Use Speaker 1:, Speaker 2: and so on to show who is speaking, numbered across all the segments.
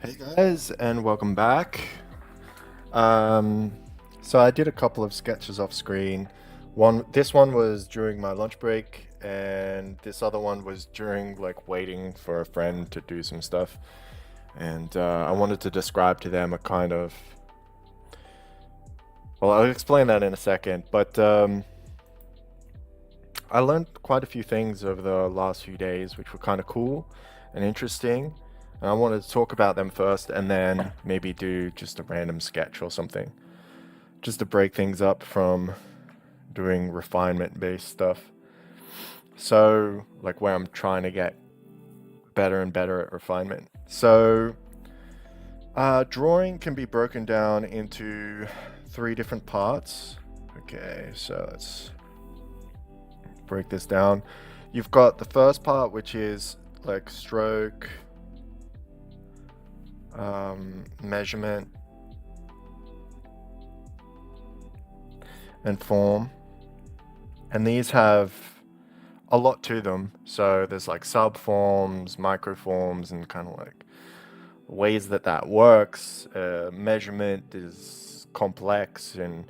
Speaker 1: Hey guys, and welcome back. Um, so I did a couple of sketches off screen. This one was during my lunch break, and this other one was during like waiting for a friend to do some stuff. And I wanted to describe to them a kind of. Well, I'll explain that in a second. But I learned quite a few things over the last few days, which were kind of cool and interesting. And I wanted to talk about them first, and then maybe do just a random sketch or something, just to break things up from doing refinement based stuff. So, like where I'm trying to get better and better at refinement. So, drawing can be broken down into three different parts. Okay, so let's break this down. You've got the first part, which is like stroke, measurement, and form. And these have a lot to them. So there's like subforms, microforms, and kind of like ways that that works. Measurement is complex, and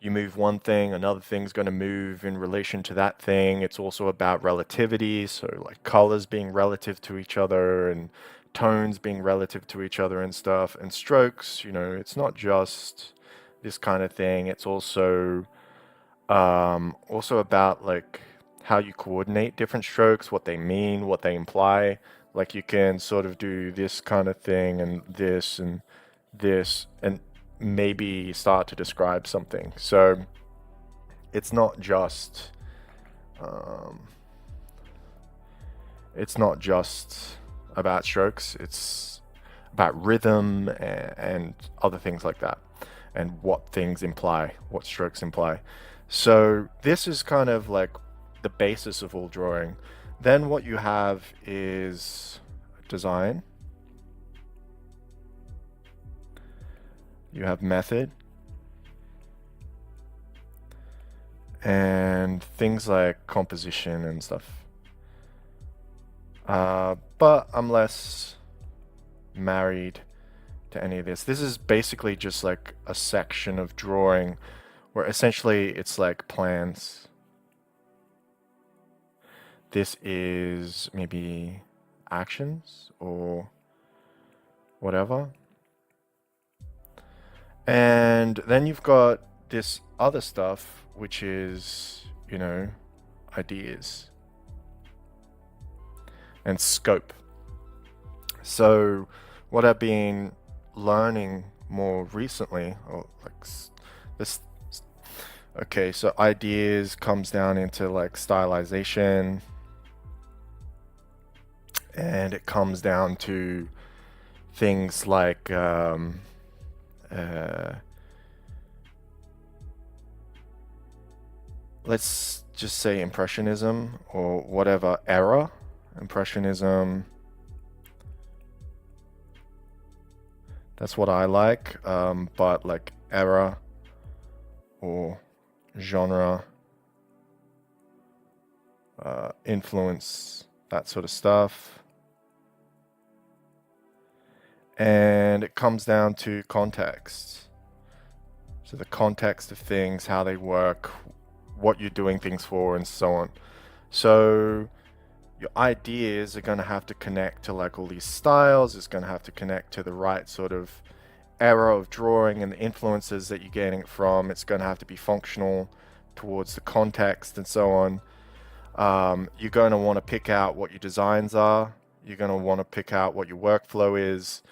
Speaker 1: you move one thing, another thing's going to move in relation to that thing. It's also about relativity, so like colors being relative to each other and tones being relative to each other and stuff. And strokes, it's not just this kind of thing. It's also about like how you coordinate different strokes, what they mean, what they imply. Like you can sort of do this kind of thing and this and maybe start to describe something. So it's not just um, it's not just about strokes. It's about rhythm and other things like that, and what things imply, what strokes imply. So this is kind of like the basis of all drawing. Then what you have is design, you have method, and things like composition and stuff. But I'm less married to any of this. This is basically just like a section of drawing where essentially it's like plans. This is maybe actions or whatever. And then you've got this other stuff, which is, ideas and scope. So, what I've been learning more recently, or like this, okay, so ideas comes down into like stylization, and it comes down to things like uh, let's just say impressionism or whatever era. Impressionism, that's what I like. But like era or genre, influence, that sort of stuff. And it comes down to context. So the context of things, how they work, what you're doing things for, and so on. So your ideas are going to have to connect to like all these styles. It's going to have to connect to the right sort of era of drawing and the influences that you're getting it from. It's going to have to be functional towards the context and so on. You're going to want to pick out what your designs are. You're going to want to pick out what your workflow is.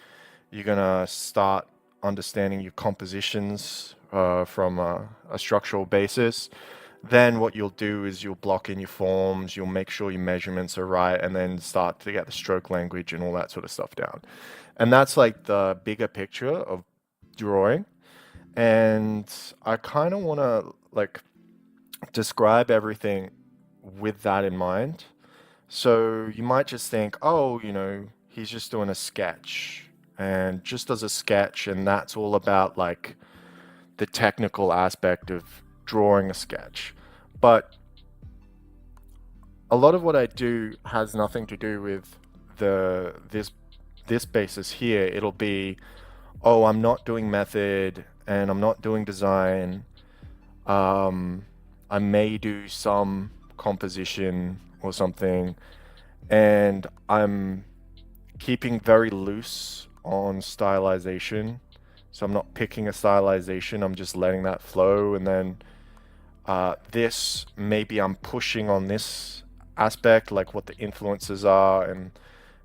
Speaker 1: You're going to start understanding your compositions from a structural basis. Then what you'll do is you'll block in your forms, you'll make sure your measurements are right, and then start to get the stroke language and all that sort of stuff down. And that's like the bigger picture of drawing. And I kind of want to like describe everything with that in mind. So you might just think, oh, he's just doing a sketch and just does a sketch, and that's all about like the technical aspect of drawing a sketch. But a lot of what I do has nothing to do with this this basis here, it'll be, oh, I'm not doing method and I'm not doing design. I may do some composition or something, and I'm keeping very loose on stylization. So I'm not picking a stylization, I'm just letting that flow. And then this, maybe I'm pushing on this aspect, like what the influences are and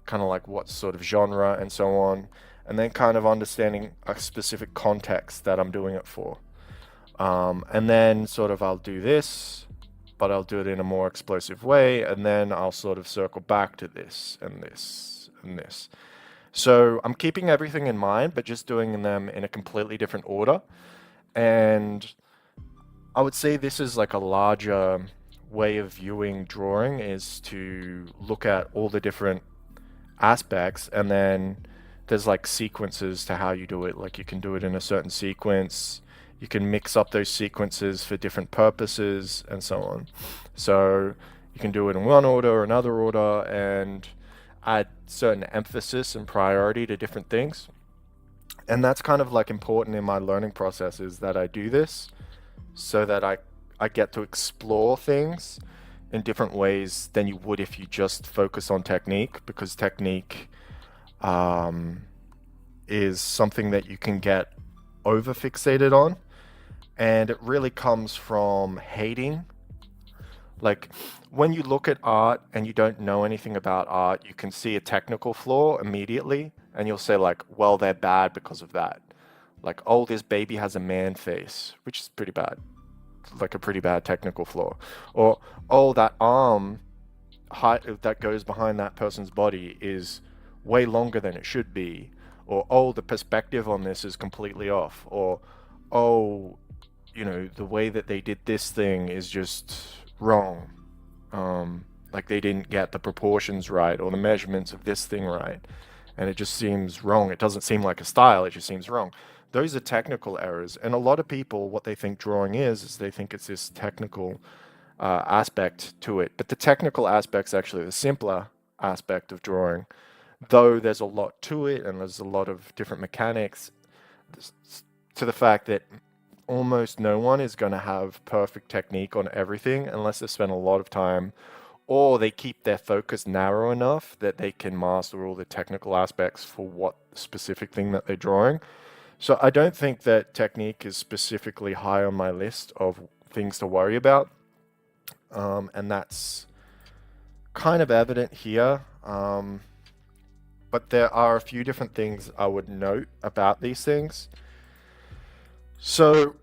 Speaker 1: kind of like what sort of genre and so on. And then kind of understanding a specific context that I'm doing it for. And then sort of I'll do this, but I'll do it in a more explosive way. And then I'll sort of circle back to this and this and this. So I'm keeping everything in mind, but just doing them in a completely different order. And I would say this is like a larger way of viewing drawing, is to look at all the different aspects, and then there's like sequences to how you do it. Like you can do it in a certain sequence, you can mix up those sequences for different purposes and so on. So you can do it in one order or another order and add certain emphasis and priority to different things. And that's kind of like important in my learning process, is that I do this so that I get to explore things in different ways than you would if you just focus on technique, because technique is something that you can get over fixated on, and it really comes from hating. Like when you look at art and you don't know anything about art, you can see a technical flaw immediately and you'll say like, well, they're bad because of that. Like, oh, this baby has a man face, which is pretty bad, like a pretty bad technical flaw. Or, oh, that arm height that goes behind that person's body is way longer than it should be. Or, oh, the perspective on this is completely off. Or, oh, the way that they did this thing is just wrong. Like they didn't get the proportions right or the measurements of this thing right. And it just seems wrong. It doesn't seem like a style, it just seems wrong. Those are technical errors. And a lot of people, what they think drawing is they think it's this technical aspect to it. But the technical aspect's actually the simpler aspect of drawing. Though there's a lot to it and there's a lot of different mechanics, to the fact that almost no one is going to have perfect technique on everything unless they spend a lot of time, or they keep their focus narrow enough that they can master all the technical aspects for what specific thing that they're drawing. So I don't think that technique is specifically high on my list of things to worry about. And that's kind of evident here. But there are a few different things I would note about these things. So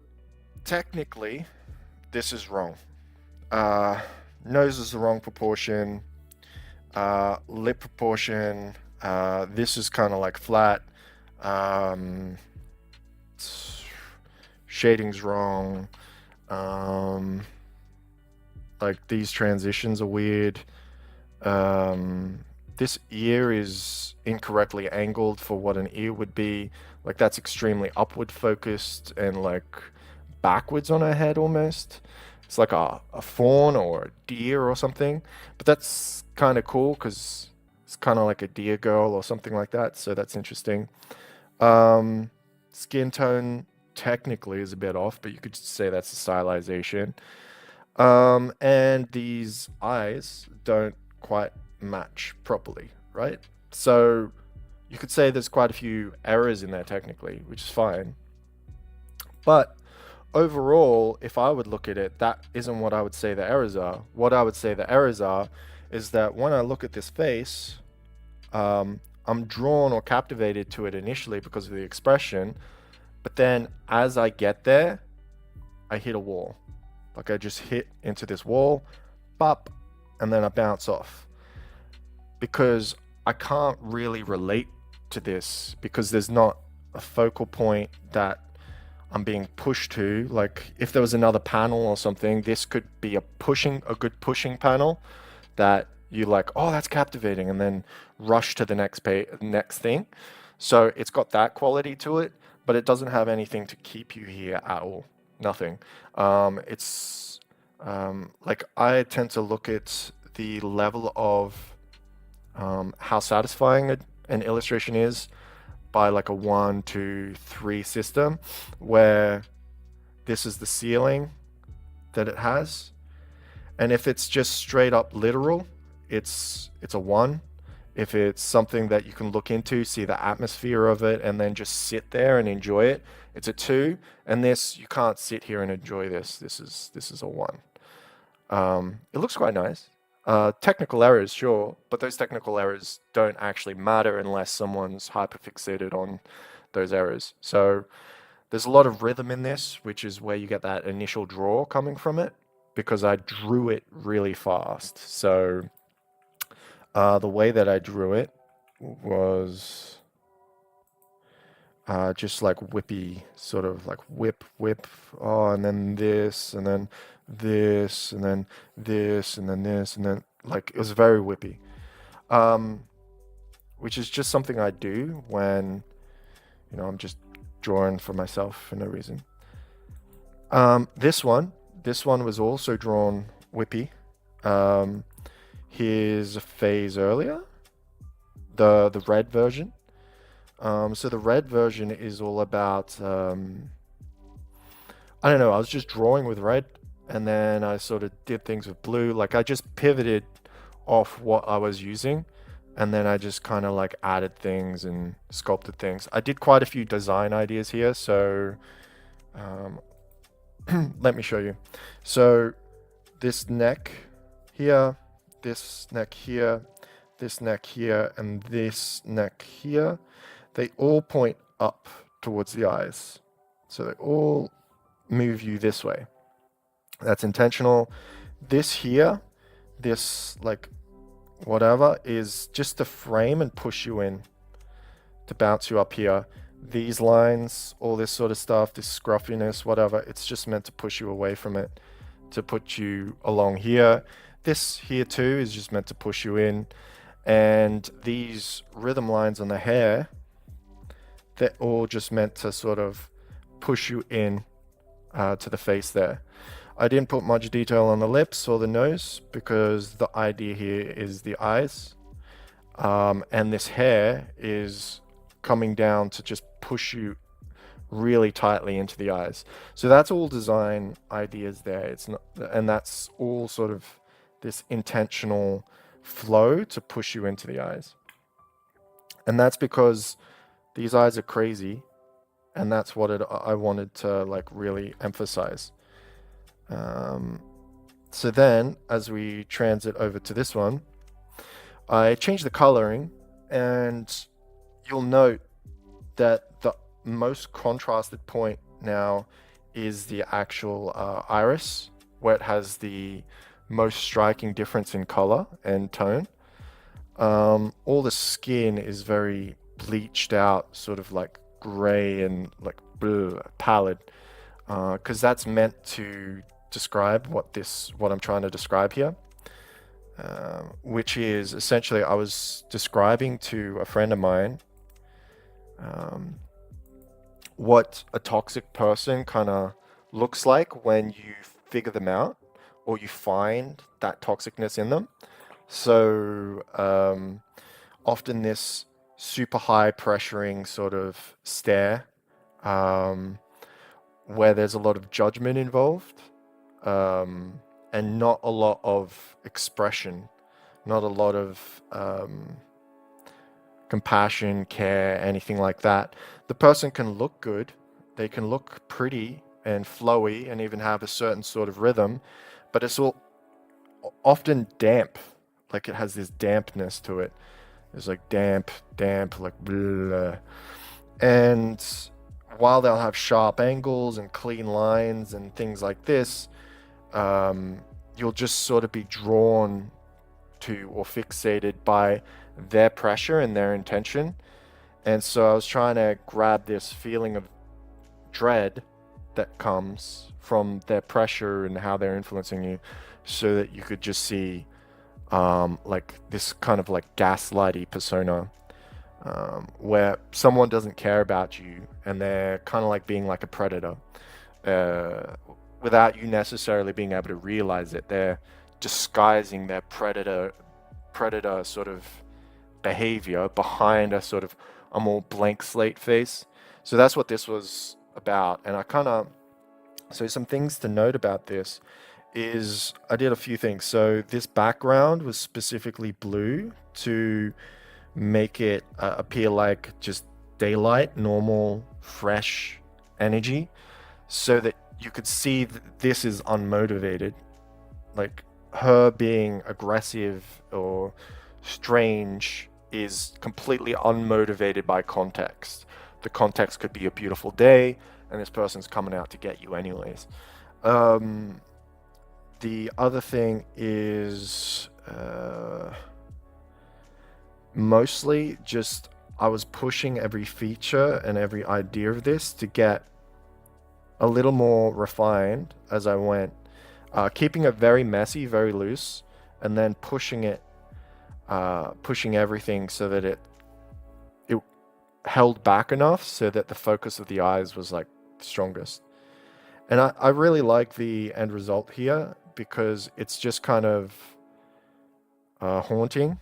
Speaker 1: technically, this is wrong. Nose is the wrong proportion. Lip proportion. This is kind of like flat. Shading's wrong. Like these transitions are weird. This ear is incorrectly angled for what an ear would be. Like that's extremely upward focused and like backwards on her head almost. It's like a fawn or a deer or something. But that's kind of cool because it's kind of like a deer girl or something like that. So that's interesting. Skin tone technically is a bit off, but you could say that's a stylization. And these eyes don't quite match properly, right? So you could say there's quite a few errors in there technically, which is fine. But overall, if I would look at it, that isn't what I would say the errors are. What I would say the errors are is that when I look at this face, I'm drawn or captivated to it initially because of the expression, but then as I get there, I hit a wall. Like I just hit into this wall, bop, and then I bounce off. Because I can't really relate to this because there's not a focal point that I'm being pushed to. Like if there was another panel or something, this could be a good pushing panel that you like, oh, that's captivating, and then rush to the next thing. So it's got that quality to it, but it doesn't have anything to keep you here at all. Nothing. It's like I tend to look at the level of how satisfying an illustration is by like a 1, 2, 3 system, where this is the ceiling that it has. And if it's just straight up literal, it's a 1. If it's something that you can look into, see the atmosphere of it, and then just sit there and enjoy it, it's a 2. And this, you can't sit here and enjoy this. This is a 1. It looks quite nice. Technical errors, sure, but those technical errors don't actually matter unless someone's hyperfixated on those errors. So there's a lot of rhythm in this, which is where you get that initial draw coming from it, because I drew it really fast. So the way that I drew it was just like whippy, sort of like whip, oh, and then this, and then this, and then this, and then this, and then like it was very whippy, which is just something I do when, you know, I'm just drawing for myself for no reason. This one was also drawn whippy. Here's a phase earlier, the red version. So the red version is all about, I don't know, I was just drawing with red, and then I sort of did things with blue. Like I just pivoted off what I was using, and then I just kind of like added things and sculpted things. I did quite a few design ideas here, so let me show you. So this neck here, this neck here, this neck here, and this neck here, they all point up towards the eyes. So they all move you this way. That's intentional. This here, this like whatever, is just to frame and push you in, to bounce you up here. These lines, all this sort of stuff, this scruffiness, whatever, it's just meant to push you away from it, to put you along here. This here too is just meant to push you in. And these rhythm lines on the hair, they're all just meant to sort of push you in to the face there. I didn't put much detail on the lips or the nose because the idea here is the eyes. And this hair is coming down to just push you really tightly into the eyes. So that's all design ideas there. It's not, and that's all sort of this intentional flow to push you into the eyes. And that's because these eyes are crazy, and that's what I wanted to like really emphasize. So then as we transit over to this one, I changed the coloring, and you'll note that the most contrasted point now is the actual iris, where it has the most striking difference in color and tone. All the skin is very bleached out, sort of like gray and like blue, pallid, because that's meant to describe what I'm trying to describe here, which is essentially I was describing to a friend of mine what a toxic person kind of looks like when you figure them out or you find that toxicness in them. So often this super high pressuring sort of stare, where there's a lot of judgment involved, and not a lot of expression, not a lot of compassion, care, anything like that. The person can look good, they can look pretty and flowy and even have a certain sort of rhythm, but it's all often damp. Like it has this dampness to it. It's like damp, like blah. And while they'll have sharp angles and clean lines and things like this, you'll just sort of be drawn to or fixated by their pressure and their intention. And so I was trying to grab this feeling of dread that comes from their pressure and how they're influencing you, so that you could just see like this kind of like gaslighty persona, where someone doesn't care about you and they're kind of like being like a predator, without you necessarily being able to realize it. They're disguising their predator sort of behavior behind a sort of a more blank slate face. So that's what this was about. And I kind of, so some things to note about this is I did a few things. So this background was specifically blue to make it appear like just daylight, normal, fresh energy, so that you could see that this is unmotivated. Like her being aggressive or strange is completely unmotivated by context. The context could be a beautiful day and this person's coming out to get you anyways. The other thing is mostly just I was pushing every feature and every idea of this to get a little more refined as I went, keeping it very messy, very loose, and then pushing it, pushing everything so that it held back enough so that the focus of the eyes was like strongest. And I really like the end result here because it's just kind of haunting,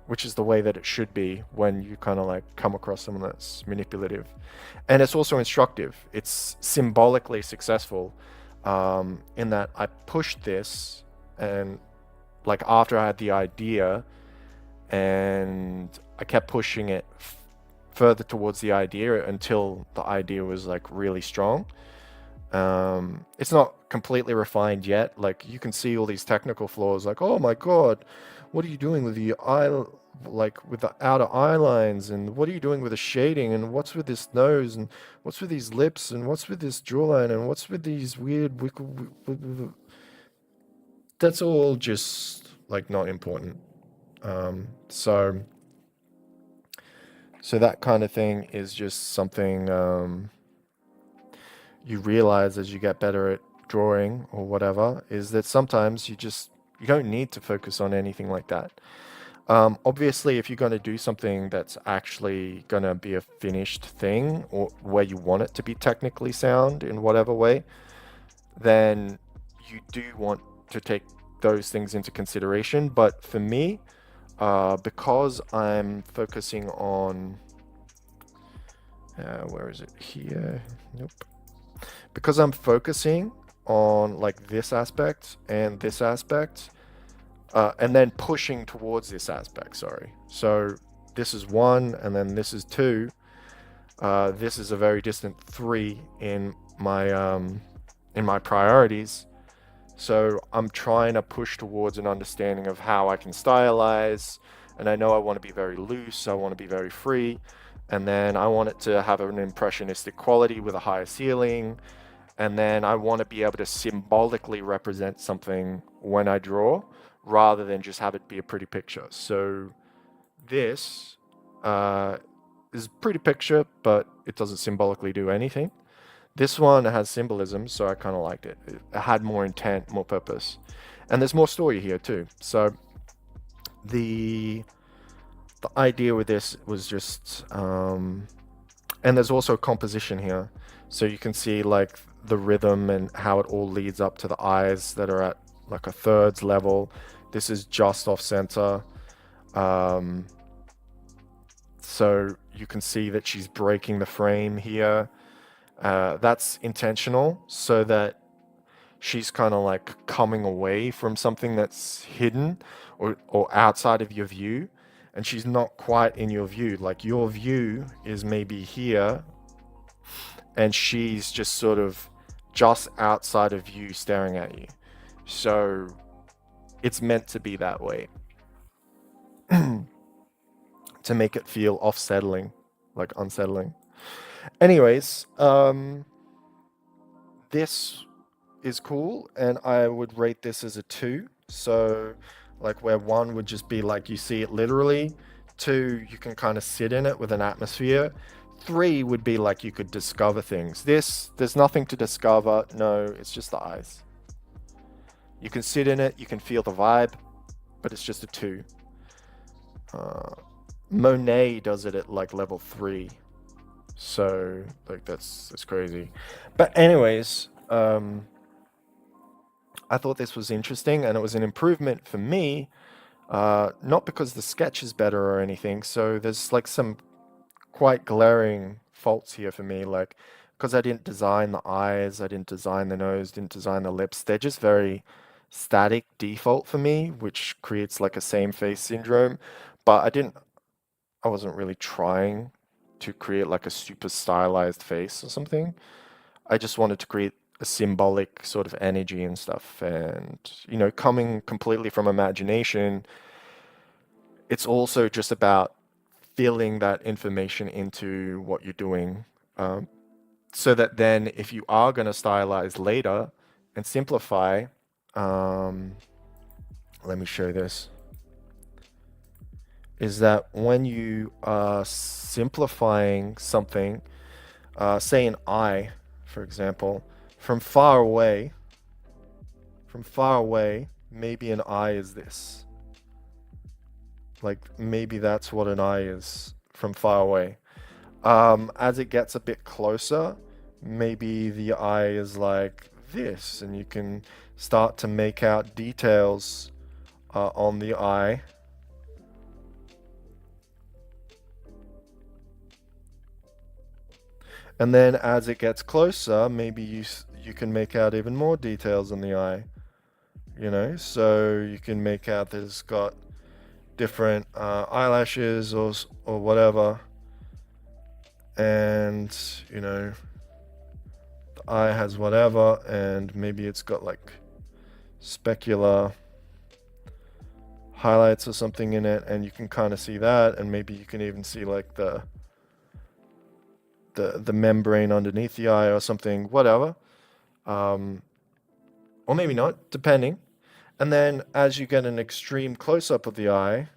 Speaker 1: which is the way that it should be when you kind of like come across someone that's manipulative. And it's also instructive. It's symbolically successful in that I pushed this and like after I had the idea and I kept pushing it further towards the idea until the idea was like really strong. It's not completely refined yet. Like you can see all these technical flaws like, oh my God, what are you doing with the eye, like with the outer eye lines, and what are you doing with the shading, and what's with this nose, and what's with these lips, and what's with this jawline, and what's with these weird that's all just like not important. So that kind of thing is just something you realize as you get better at drawing or whatever, is that sometimes you don't need to focus on anything like that. Obviously, if you're going to do something that's actually going to be a finished thing or where you want it to be technically sound in whatever way, then you do want to take those things into consideration. But for me, because I'm focusing on, where is it? Here? Nope. Because I'm focusing on like this aspect and this aspect, and then pushing towards this aspect, sorry. So this is 1 and then this is 2. This is a very distant 3 in my priorities. So I'm trying to push towards an understanding of how I can stylize, and I know I want to be very loose, I want to be very free, and then I want it to have an impressionistic quality with a higher ceiling, and then I want to be able to symbolically represent something when I draw, rather than just have it be a pretty picture. So this is a pretty picture, but it doesn't symbolically do anything. This one has symbolism, so I kind of liked it. It had more intent, more purpose. And there's more story here too. So the idea with this was just, and there's also composition here. So you can see like the rhythm and how it all leads up to the eyes that are at like a thirds level. This is just off center. So you can see that she's breaking the frame here. That's intentional so that she's kind of like coming away from something that's hidden or outside of your view, and she's not quite in your view. Like your view is maybe here, and she's just sort of just outside of you staring at you. So it's meant to be that way to make it feel off-settling, like unsettling. Anyways, this is cool, and I would rate this as a 2. So like where 1 would just be like you see it literally, 2 you can kind of sit in it with an atmosphere, 3 would be like you could discover things. There's nothing to discover. No, it's just the eyes. You can sit in it, you can feel the vibe, but it's just a 2. Monet does it at like level 3. So like that's crazy. But anyways, I thought this was interesting, and it was an improvement for me Not because the sketch is better or anything. So there's like some quite glaring faults here for me, like because I didn't design the eyes, I didn't design the nose, didn't design the lips. They're just very static default for me, which creates like a same face syndrome. But I wasn't really trying to create like a super stylized face or something. I just wanted to create a symbolic sort of energy and stuff. And, coming completely from imagination, it's also just about filling that information into what you're doing. So that then if you are going to stylize later and simplify, um, let me show this, is that when you are simplifying something, say an eye, for example, from far away, maybe an eye is this. Like maybe that's what an eye is from far away. As it gets a bit closer, maybe the eye is like this, and you can start to make out details on the eye. And then as it gets closer, maybe you can make out even more details on the eye. So you can make out that it's got different eyelashes or whatever, and the eye has whatever, and maybe it's got like specular highlights or something in it, and you can kind of see that, and maybe you can even see like the membrane underneath the eye or something, whatever, or maybe not, depending. And then as you get an extreme close-up of the eye,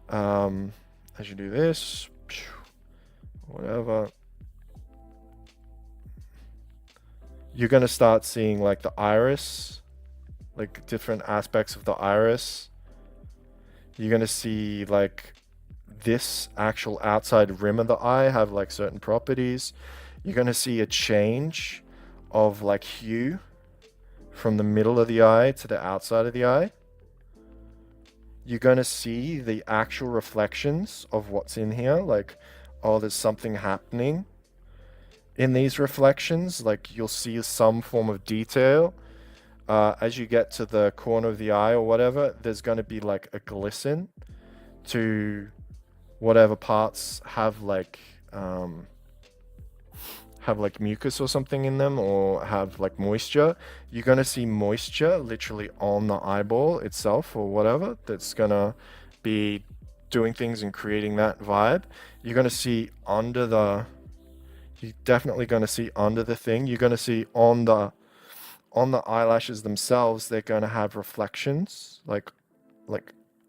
Speaker 1: as you do this, whatever, you're going to start seeing like the iris, like different aspects of the iris. You're going to see like this actual outside rim of the eye have like certain properties. You're going to see a change of like hue from the middle of the eye to the outside of the eye. You're going to see the actual reflections of what's in here, like, oh, there's something happening in these reflections. Like you'll see some form of detail. As you get to the corner of the eye or whatever, there's going to be like a glisten to whatever parts have like mucus or something in them, or have like moisture. You're going to see moisture literally on the eyeball itself or whatever that's going to be doing things and creating that vibe. You're going to see you're definitely going to see under the thing. You're going to see on the eyelashes themselves, they're going to have reflections like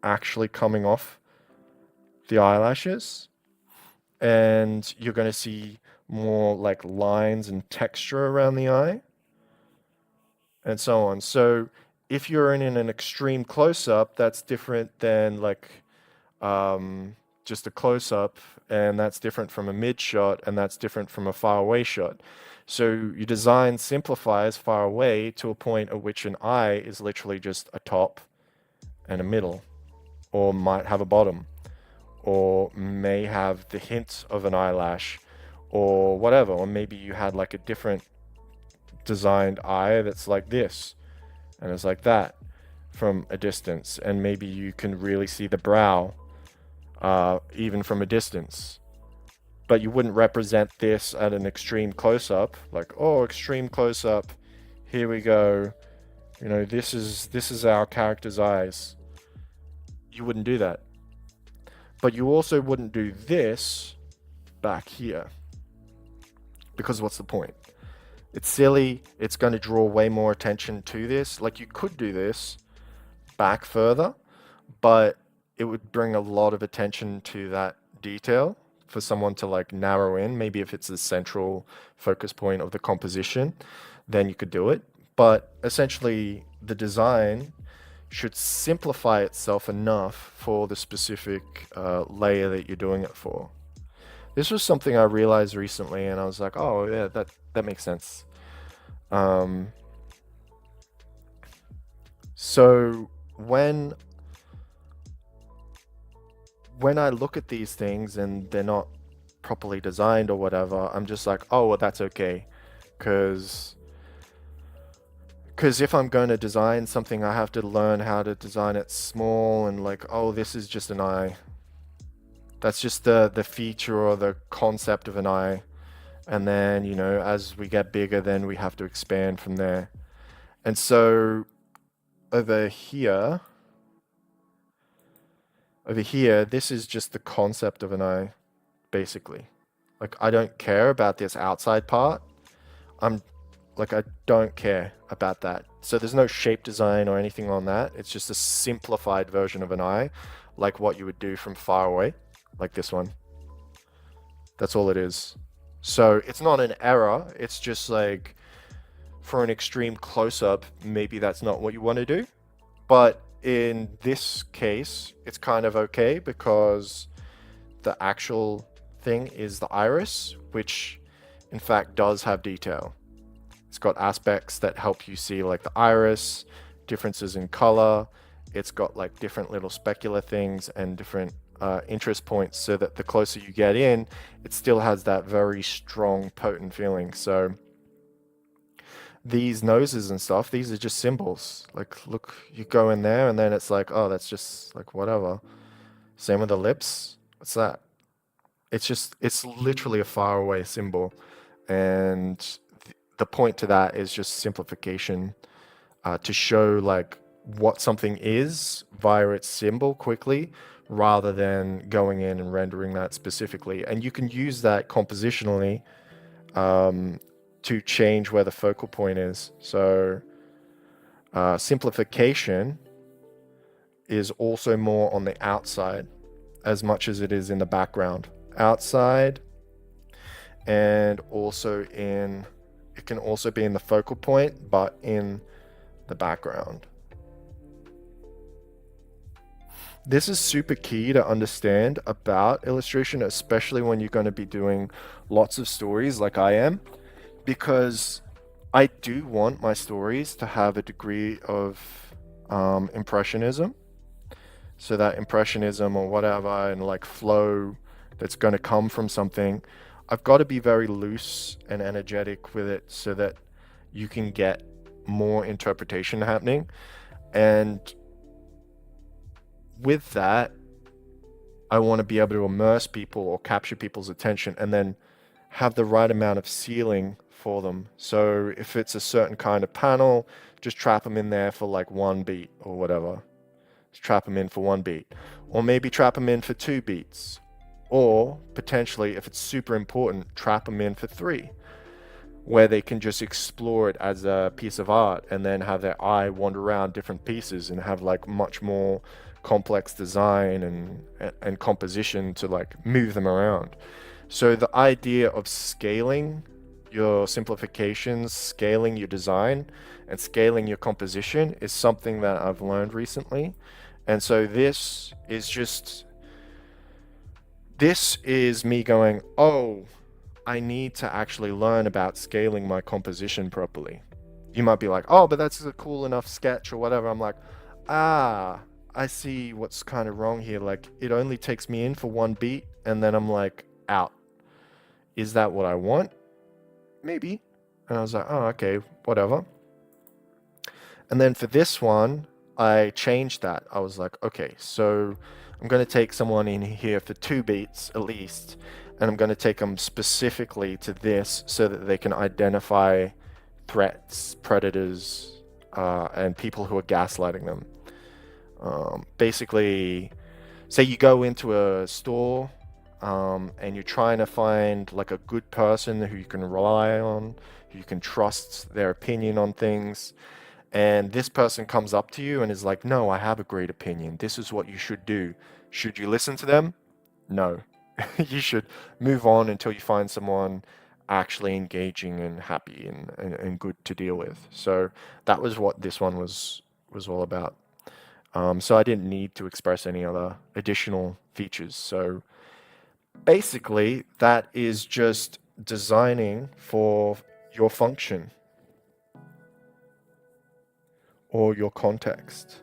Speaker 1: actually coming off the eyelashes, and you're going to see more like lines and texture around the eye and so on. So if you're in an extreme close-up, that's different than like just a close-up, and that's different from a mid shot, and that's different from a far away shot. So your design simplifies far away to a point at which an eye is literally just a top and a middle, or might have a bottom, or may have the hint of an eyelash, or whatever. Or maybe you had like a different designed eye that's like this, and it's like that from a distance, and maybe you can really see the brow even from a distance. But you wouldn't represent this at an extreme close-up, like, oh, extreme close-up, here we go, this is our character's eyes. You wouldn't do that. But you also wouldn't do this back here, because what's the point? It's silly. It's going to draw way more attention to this. Like, you could do this back further, but it would bring a lot of attention to that detail for someone to like narrow in. Maybe if it's the central focus point of the composition, then you could do it. But essentially, the design should simplify itself enough for the specific layer that you're doing it for. This was something I realized recently, and I was like, oh yeah, that makes sense. So when when I look at these things and they're not properly designed or whatever, I'm just like, oh, well, that's okay. Because if I'm going to design something, I have to learn how to design it small and like, oh, this is just an eye. That's just the feature or the concept of an eye. And then, you know, as we get bigger, then we have to expand from there. And so over here, this is just the concept of an eye, basically. Like, I don't care about this outside part. I'm like, I don't care about that. So there's no shape design or anything on that. It's just a simplified version of an eye, like what you would do from far away, like this one. That's all it is. So it's not an error. It's just like for an extreme close-up, maybe that's not what you want to do. But in this case, it's kind of okay because the actual thing is the iris, which in fact does have detail. It's got aspects that help you see like the iris, differences in color. It's got like different little specular things and different interest points so that the closer you get in, it still has that very strong, potent feeling. So these noses and stuff, these are just symbols. Like, look, you go in there and then it's like, oh, that's just like whatever. Same with the lips. What's that? It's literally a faraway symbol. And the point to that is just simplification to show like what something is via its symbol quickly rather than going in and rendering that specifically. And you can use that compositionally to change where the focal point is. So simplification is also more on the outside as much as it is in the background. Outside and also it can also be in the focal point, but in the background. This is super key to understand about illustration, especially when you're going to be doing lots of stories like I am, because I do want my stories to have a degree of impressionism. So that impressionism or whatever and like flow that's going to come from something, I've got to be very loose and energetic with it so that you can get more interpretation happening. And with that, I want to be able to immerse people or capture people's attention and then have the right amount of ceiling for them. So if it's a certain kind of panel, just trap them in there for like 1 beat or whatever. Just trap them in for 1 beat. Or maybe trap them in for 2 beats. Or potentially, if it's super important, trap them in for 3, where they can just explore it as a piece of art and then have their eye wander around different pieces and have like much more complex design and composition to like move them around. So the idea of scaling your simplifications, scaling your design, and scaling your composition is something that I've learned recently. And so this is me going, oh, I need to actually learn about scaling my composition properly. You might be like, oh, but that's a cool enough sketch or whatever. I'm like, I see what's kind of wrong here. Like, it only takes me in for 1 beat and then I'm like, out. Is that what I want? Maybe. And I was like, oh, okay, whatever. And then for this one, I changed that. I was like, okay, so I'm going to take someone in here for 2 beats at least, and I'm going to take them specifically to this so that they can identify threats, predators, and people who are gaslighting them. Basically, say you go into a store and you're trying to find like a good person who you can rely on, who you can trust their opinion on things. And this person comes up to you and is like, no, I have a great opinion. This is what you should do. Should you listen to them? No. You should move on until you find someone actually engaging and happy and good to deal with. So that was what this one was all about. So I didn't need to express any other additional features. So basically, that is just designing for your function or your context.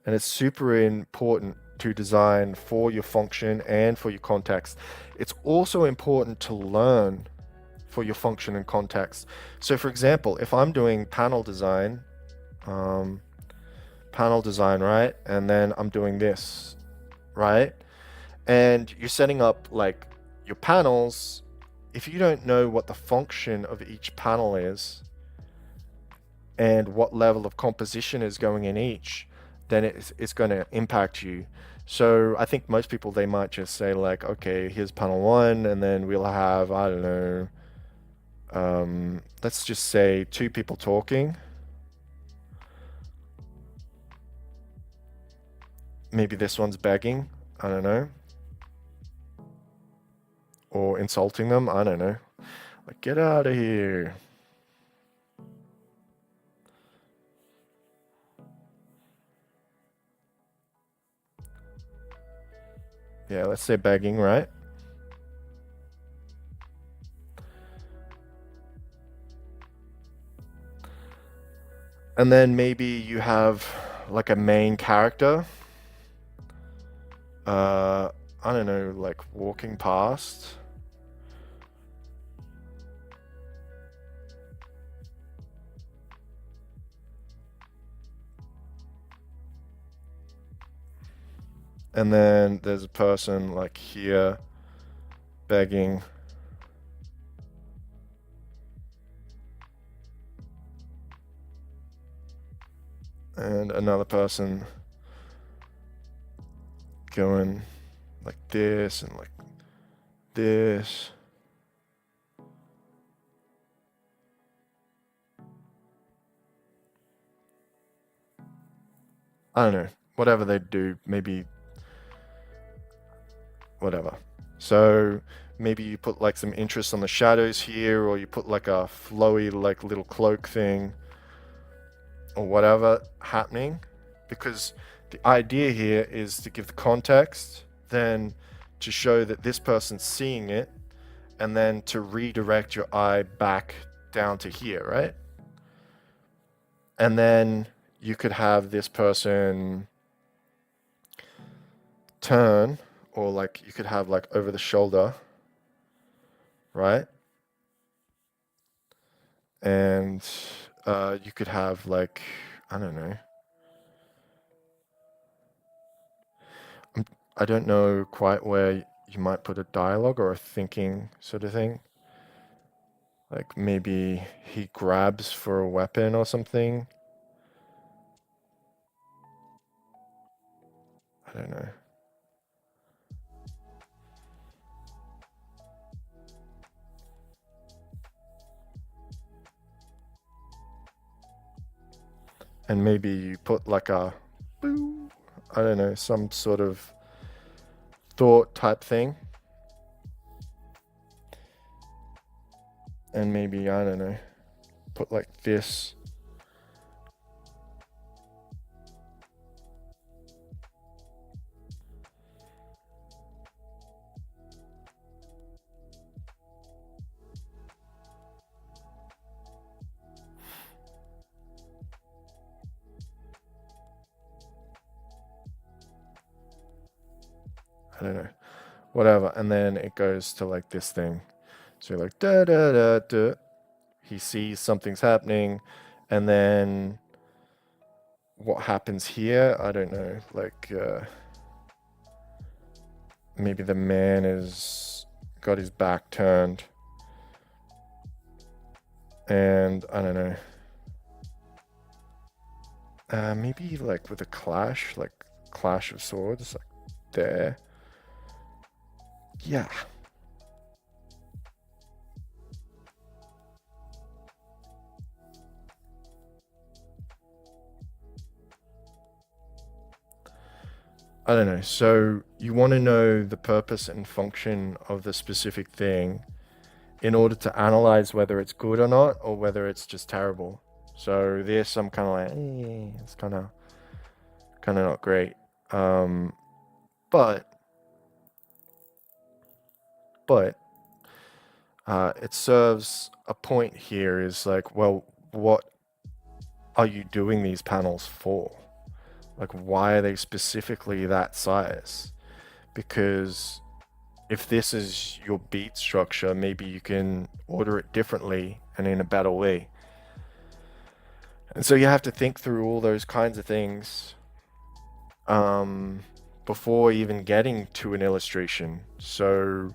Speaker 1: And it's super important to design for your function and for your context. It's also important to learn for your function and context. So for example, if I'm doing um, panel design, right? And then I'm doing this, right? And you're setting up like your panels. If you don't know what the function of each panel is and what level of composition is going in each, then it's going to impact you. So I think most people, they might just say like, okay, here's panel one, and then we'll have, I don't know, let's just say two people talking. Maybe this one's begging, I don't know, or insulting them, I don't know. Like, get out of here. Yeah, let's say begging, right? And then maybe you have like a main character. I don't know, like walking past. And then there's a person like here begging. And another person going like this and like this. I don't know, whatever they do, maybe whatever. So maybe you put like some interest on the shadows here, or you put like a flowy like little cloak thing or whatever happening, because the idea here is to give the context, then to show that this person's seeing it, and then to redirect your eye back down to here, right? And then you could have this person turn, or like you could have like over the shoulder, right? And you could have like, I don't know. I don't know quite where you might put a dialogue or a thinking sort of thing. Like maybe he grabs for a weapon or something. I don't know. And maybe you put like a boo, I don't know, some sort of thought type thing. And maybe, I don't know, put like this. I don't know, whatever. And then it goes to like this thing. So you're like da da da da. He sees something's happening, and then what happens here? I don't know. Like maybe the man is got his back turned, and I don't know. Maybe like with a clash, like clash of swords, like there. Yeah. I don't know. So you want to know the purpose and function of the specific thing in order to analyze whether it's good or not, or whether it's just terrible. So this, I'm kind of like, it's kind of not great. Um, but but it serves a point here. Is like, well, what are you doing these panels for? Like, why are they specifically that size? Because if this is your beat structure, maybe you can order it differently and in a better way. And so you have to think through all those kinds of things um, before even getting to an illustration. So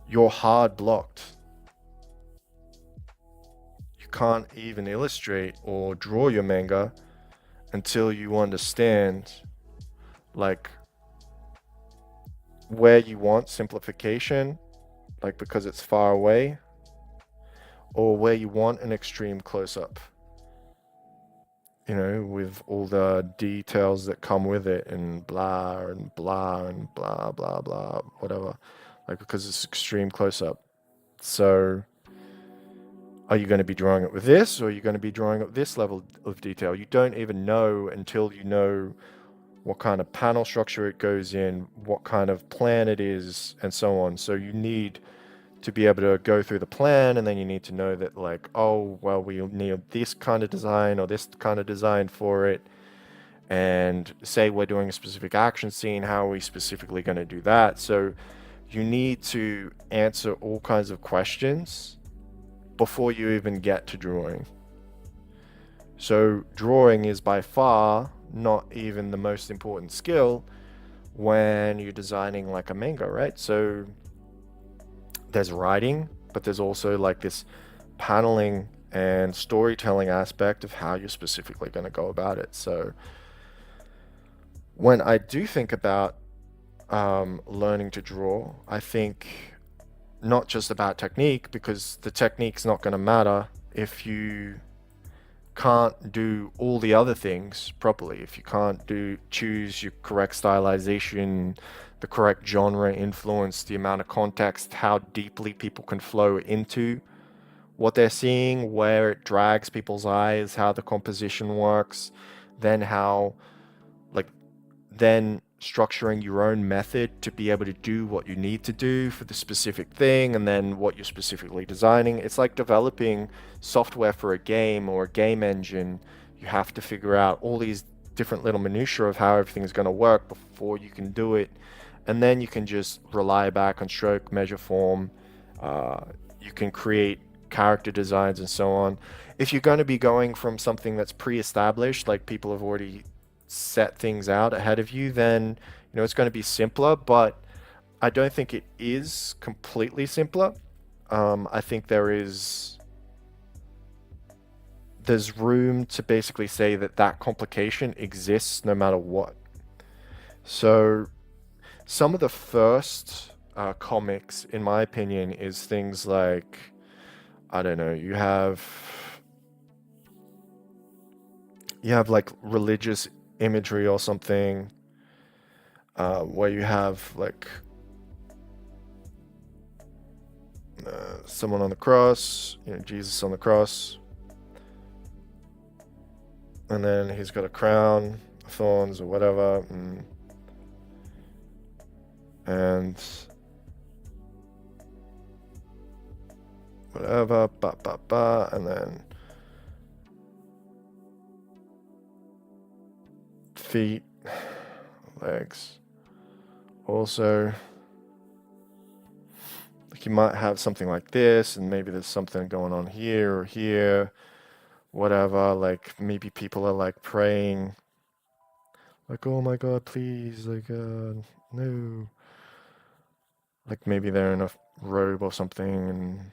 Speaker 1: you're hard blocked. You can't even illustrate or draw your manga until you understand like where you want simplification, like because it's far away, or where you want an extreme close up, you know, with all the details that come with it and blah and blah and blah blah blah, whatever, like because it's extreme close up. So are you going to be drawing it with this, or are you going to be drawing at this level of detail? You don't even know until you know what kind of panel structure it goes in, what kind of plan it is, and so on. So you need to be able to go through the plan, and then you need to know that, like, oh, well, we need this kind of design or this kind of design for it. And say we're doing a specific action scene, how are we specifically going to do that? So you need to answer all kinds of questions before you even get to drawing. So drawing is by far not even the most important skill when you're designing like a manga, right? So there's writing, but there's also like this paneling and storytelling aspect of how you're specifically going to go about it. So when I do think about learning to draw, I think not just about technique, because the technique's not going to matter if you can't do all the other things properly. If you can't choose your correct stylization, the correct genre influence, the amount of context, how deeply people can flow into what they're seeing, where it drags people's eyes, how the composition works, then how, like, then structuring your own method to be able to do what you need to do for the specific thing, and then what you're specifically designing. It's like developing software for a game or a game engine. You have to figure out all these different little minutiae of how everything's going to work before you can do it. And then you can just rely back on stroke, measure, form. You can create character designs and so on. If you're going to be going from something that's pre-established, like people have already set things out ahead of you, then it's going to be simpler. But I don't think it is completely simpler. I think there's room to basically say that complication exists no matter what. So some of the first comics, in my opinion, is things like, I don't know, you have like religious imagery or something, where you have like someone on the cross, Jesus on the cross, and then he's got a crown of thorns or whatever, and whatever, and then feet, legs. Also, like you might have something like this, and maybe there's something going on here or here, whatever. Like maybe people are like praying, like, oh my God, please, like, no. Like maybe they're in a robe or something, and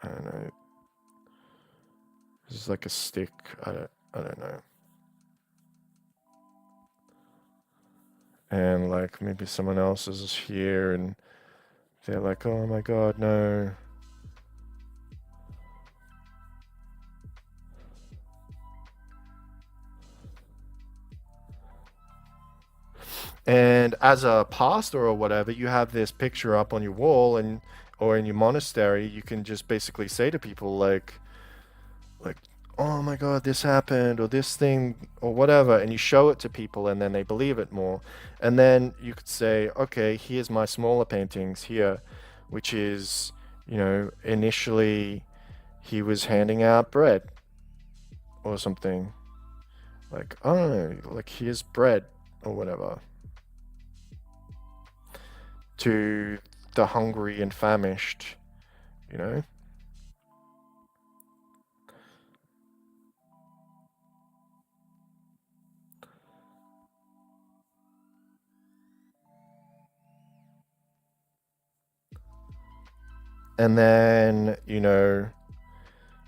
Speaker 1: I don't know. This is like a stick. I don't know. And like maybe someone else is here, and they're like, oh my God, no. And as a pastor or whatever, you have this picture up on your wall, and or in your monastery, you can just basically say to people like, oh my God, this happened, or this thing, or whatever, and you show it to people, and then they believe it more. And then you could say, okay, here's my smaller paintings here, which is, initially he was handing out bread or something. Like, I don't know, like here's bread or whatever to the hungry and famished, you know? And then,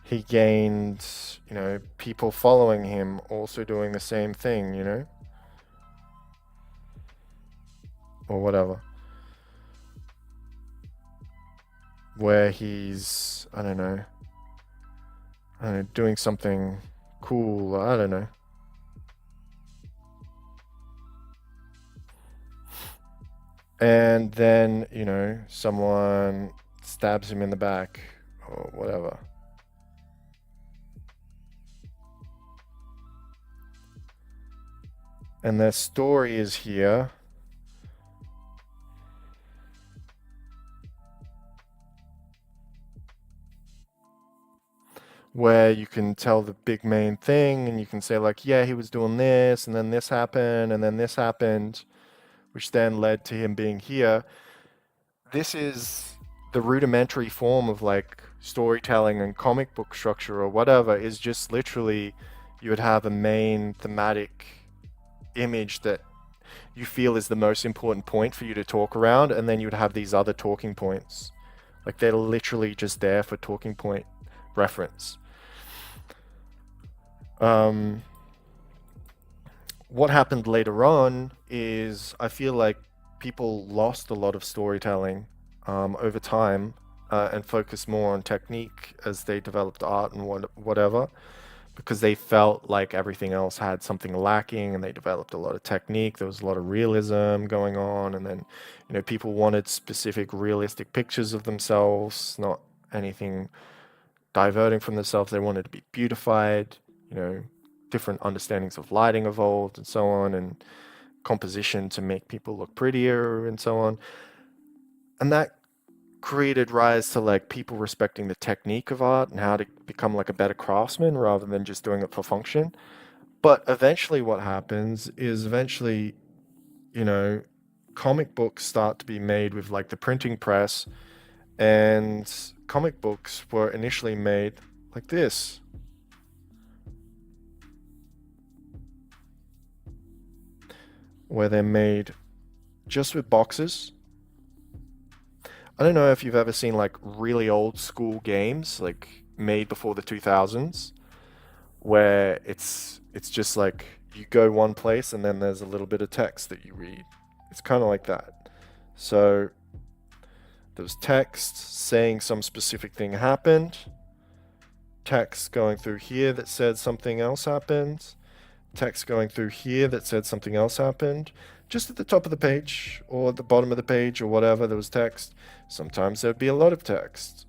Speaker 1: he gained, people following him also doing the same thing, or whatever. Where he's, I don't know, doing something cool, I don't know. And then, someone stabs him in the back or whatever. And their story is here. Where you can tell the big main thing and you can say like, yeah, he was doing this and then this happened and then this happened, which then led to him being here. This is the rudimentary form of like storytelling and comic book structure or whatever, is just literally you would have a main thematic image that you feel is the most important point for you to talk around, and then you would have these other talking points. Like they're literally just there for talking point reference. Um, what happened later on is I feel like people lost a lot of storytelling over time and focused more on technique as they developed art and whatever, because they felt like everything else had something lacking and they developed a lot of technique. There was a lot of realism going on, and then, people wanted specific realistic pictures of themselves, not anything diverting from themselves. They wanted to be beautified, you know, different understandings of lighting evolved and so on, and composition to make people look prettier and so on. And that created rise to like people respecting the technique of art and how to become like a better craftsman rather than just doing it for function. But eventually what happens is eventually, you know, comic books start to be made with like the printing press, and comic books were initially made like this, where they're made just with boxes. I don't know if you've ever seen like really old school games like made before the 2000s, where it's just like you go one place and then there's a little bit of text that you read. It's kind of like that. So there's text saying some specific thing happened, text going through here that said something else happened, text going through here that said something else happened. Just at the top of the page or at the bottom of the page or whatever, there was text. Sometimes there'd be a lot of text.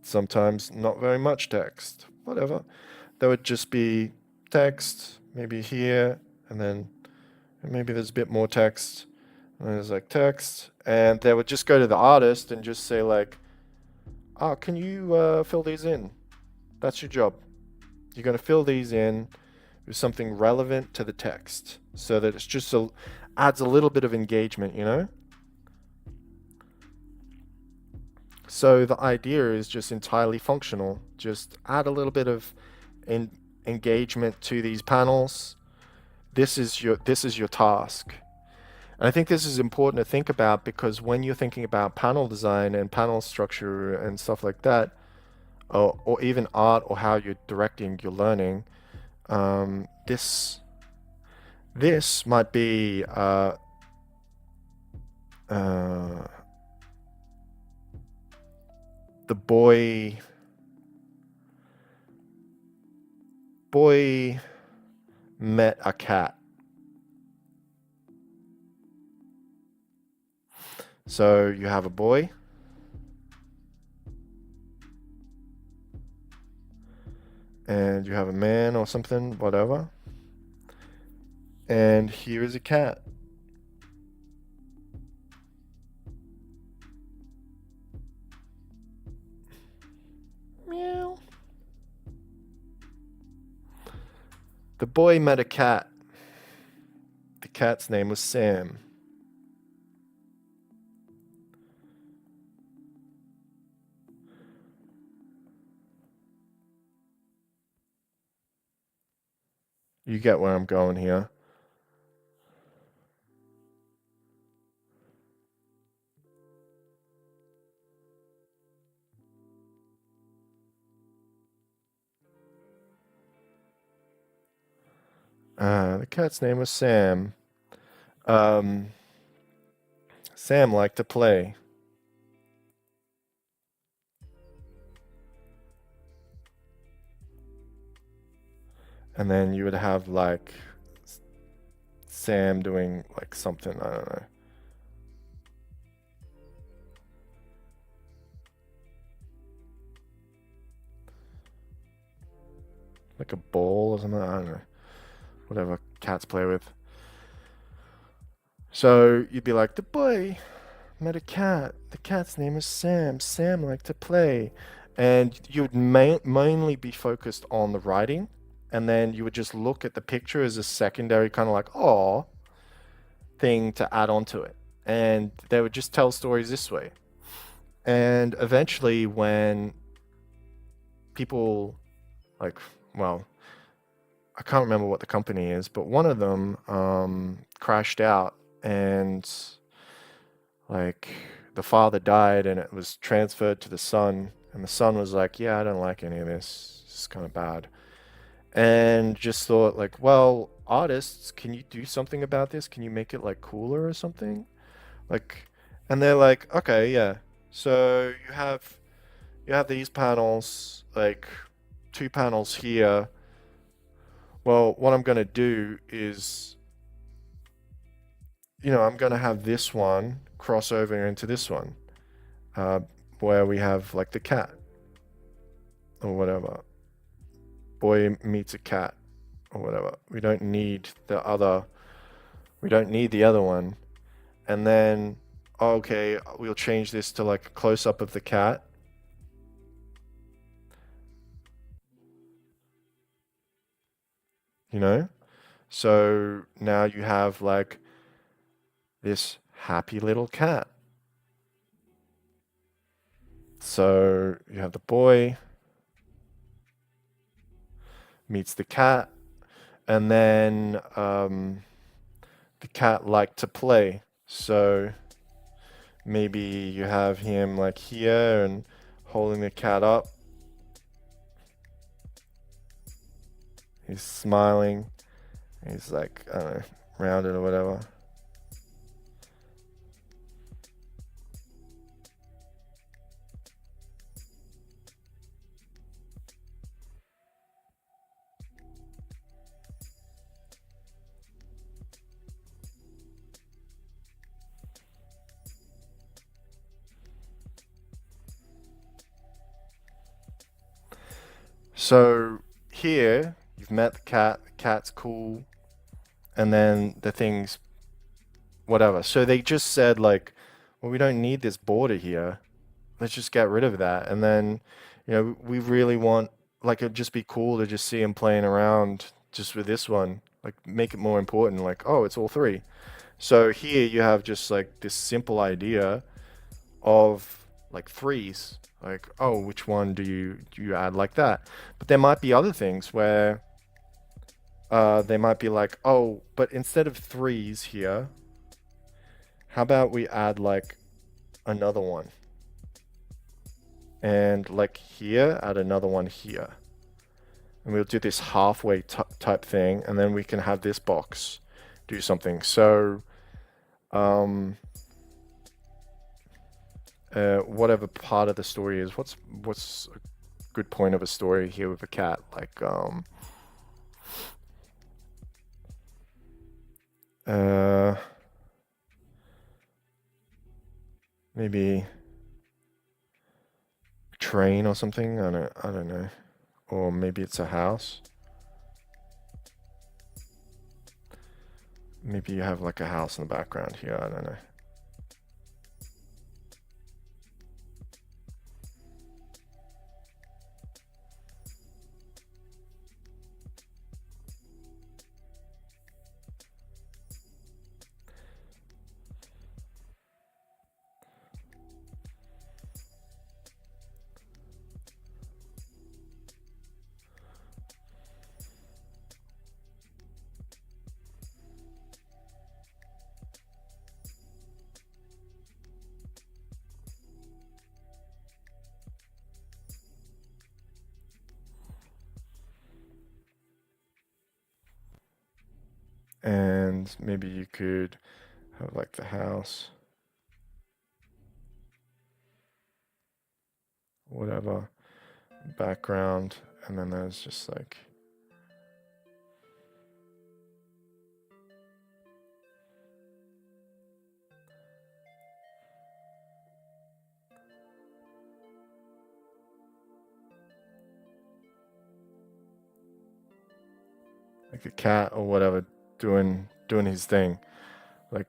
Speaker 1: Sometimes not very much text. Whatever. There would just be text, maybe here, and then maybe there's a bit more text. And there's like text. And they would just go to the artist and just say like, oh, can you fill these in? That's your job. You're going to fill these in with something relevant to the text so that it's just adds a little bit of engagement, you know? So the idea is just entirely functional. Just add a little bit of engagement to these panels. This is your task. And I think this is important to think about, because when you're thinking about panel design and panel structure and stuff like that, or even art or how you're directing your learning, this might be uh, the boy met a cat. So you have a boy, and you have a man or something, whatever, and here is a cat. Meow. boy met a cat. The cat's name was Sam. You get where I'm going here. The cat's name was Sam. Um, Sam liked to play. And then you would have like Sam doing like something, I don't know. Like a ball or something, I don't know. Whatever cats play with. So you'd be like, the boy met a cat. The cat's name is Sam. Sam liked to play. And you would mainly be focused on the writing. And then you would just look at the picture as a secondary kind of like, oh, thing to add on to it. And they would just tell stories this way. And eventually, when people, like, well, I can't remember what the company is, but one of them crashed out and like the father died and it was transferred to the son. And the son was like, yeah, I don't like any of this. It's kind of bad. And just thought like, well, artists, can you do something about this? Can you make it like cooler or something? Like, and they're like, okay, yeah. So you have these panels, like 2 panels here. Well, what I'm gonna do is, I'm gonna have this one cross over into this one, uh, where we have like the cat or whatever. Boy meets a cat or whatever. We don't need the other. We don't need the other one. And then, okay, we'll change this to like a close up of the cat. You know? So now you have like this happy little cat. So you have the boy meets the cat, and then the cat liked to play. So maybe you have him like here and holding the cat up. He's smiling. He's like, I don't know, rounded or whatever. So here you've met the cat's cool, and then the thing's whatever. So they just said like, well, we don't need this border here. Let's just get rid of that. And then, we really want like it'd just be cool to just see him playing around just with this one. Like make it more important. Like, oh, it's all three. So here you have just like this simple idea of like threes. Like, oh, which one do you add like that? But there might be other things where they might be like, oh, but instead of threes here, how about we add like another one? And like here, add another one here. And we'll do this halfway type thing, and then we can have this box do something. So, whatever part of the story is, what's a good point of a story here with a cat? Like, uh, maybe a train or something. I don't know. Or maybe it's a house. Maybe you have like a house in the background here. I don't know. And maybe you could have like the house, whatever, background, and then there's just like a cat or whatever doing his thing. Like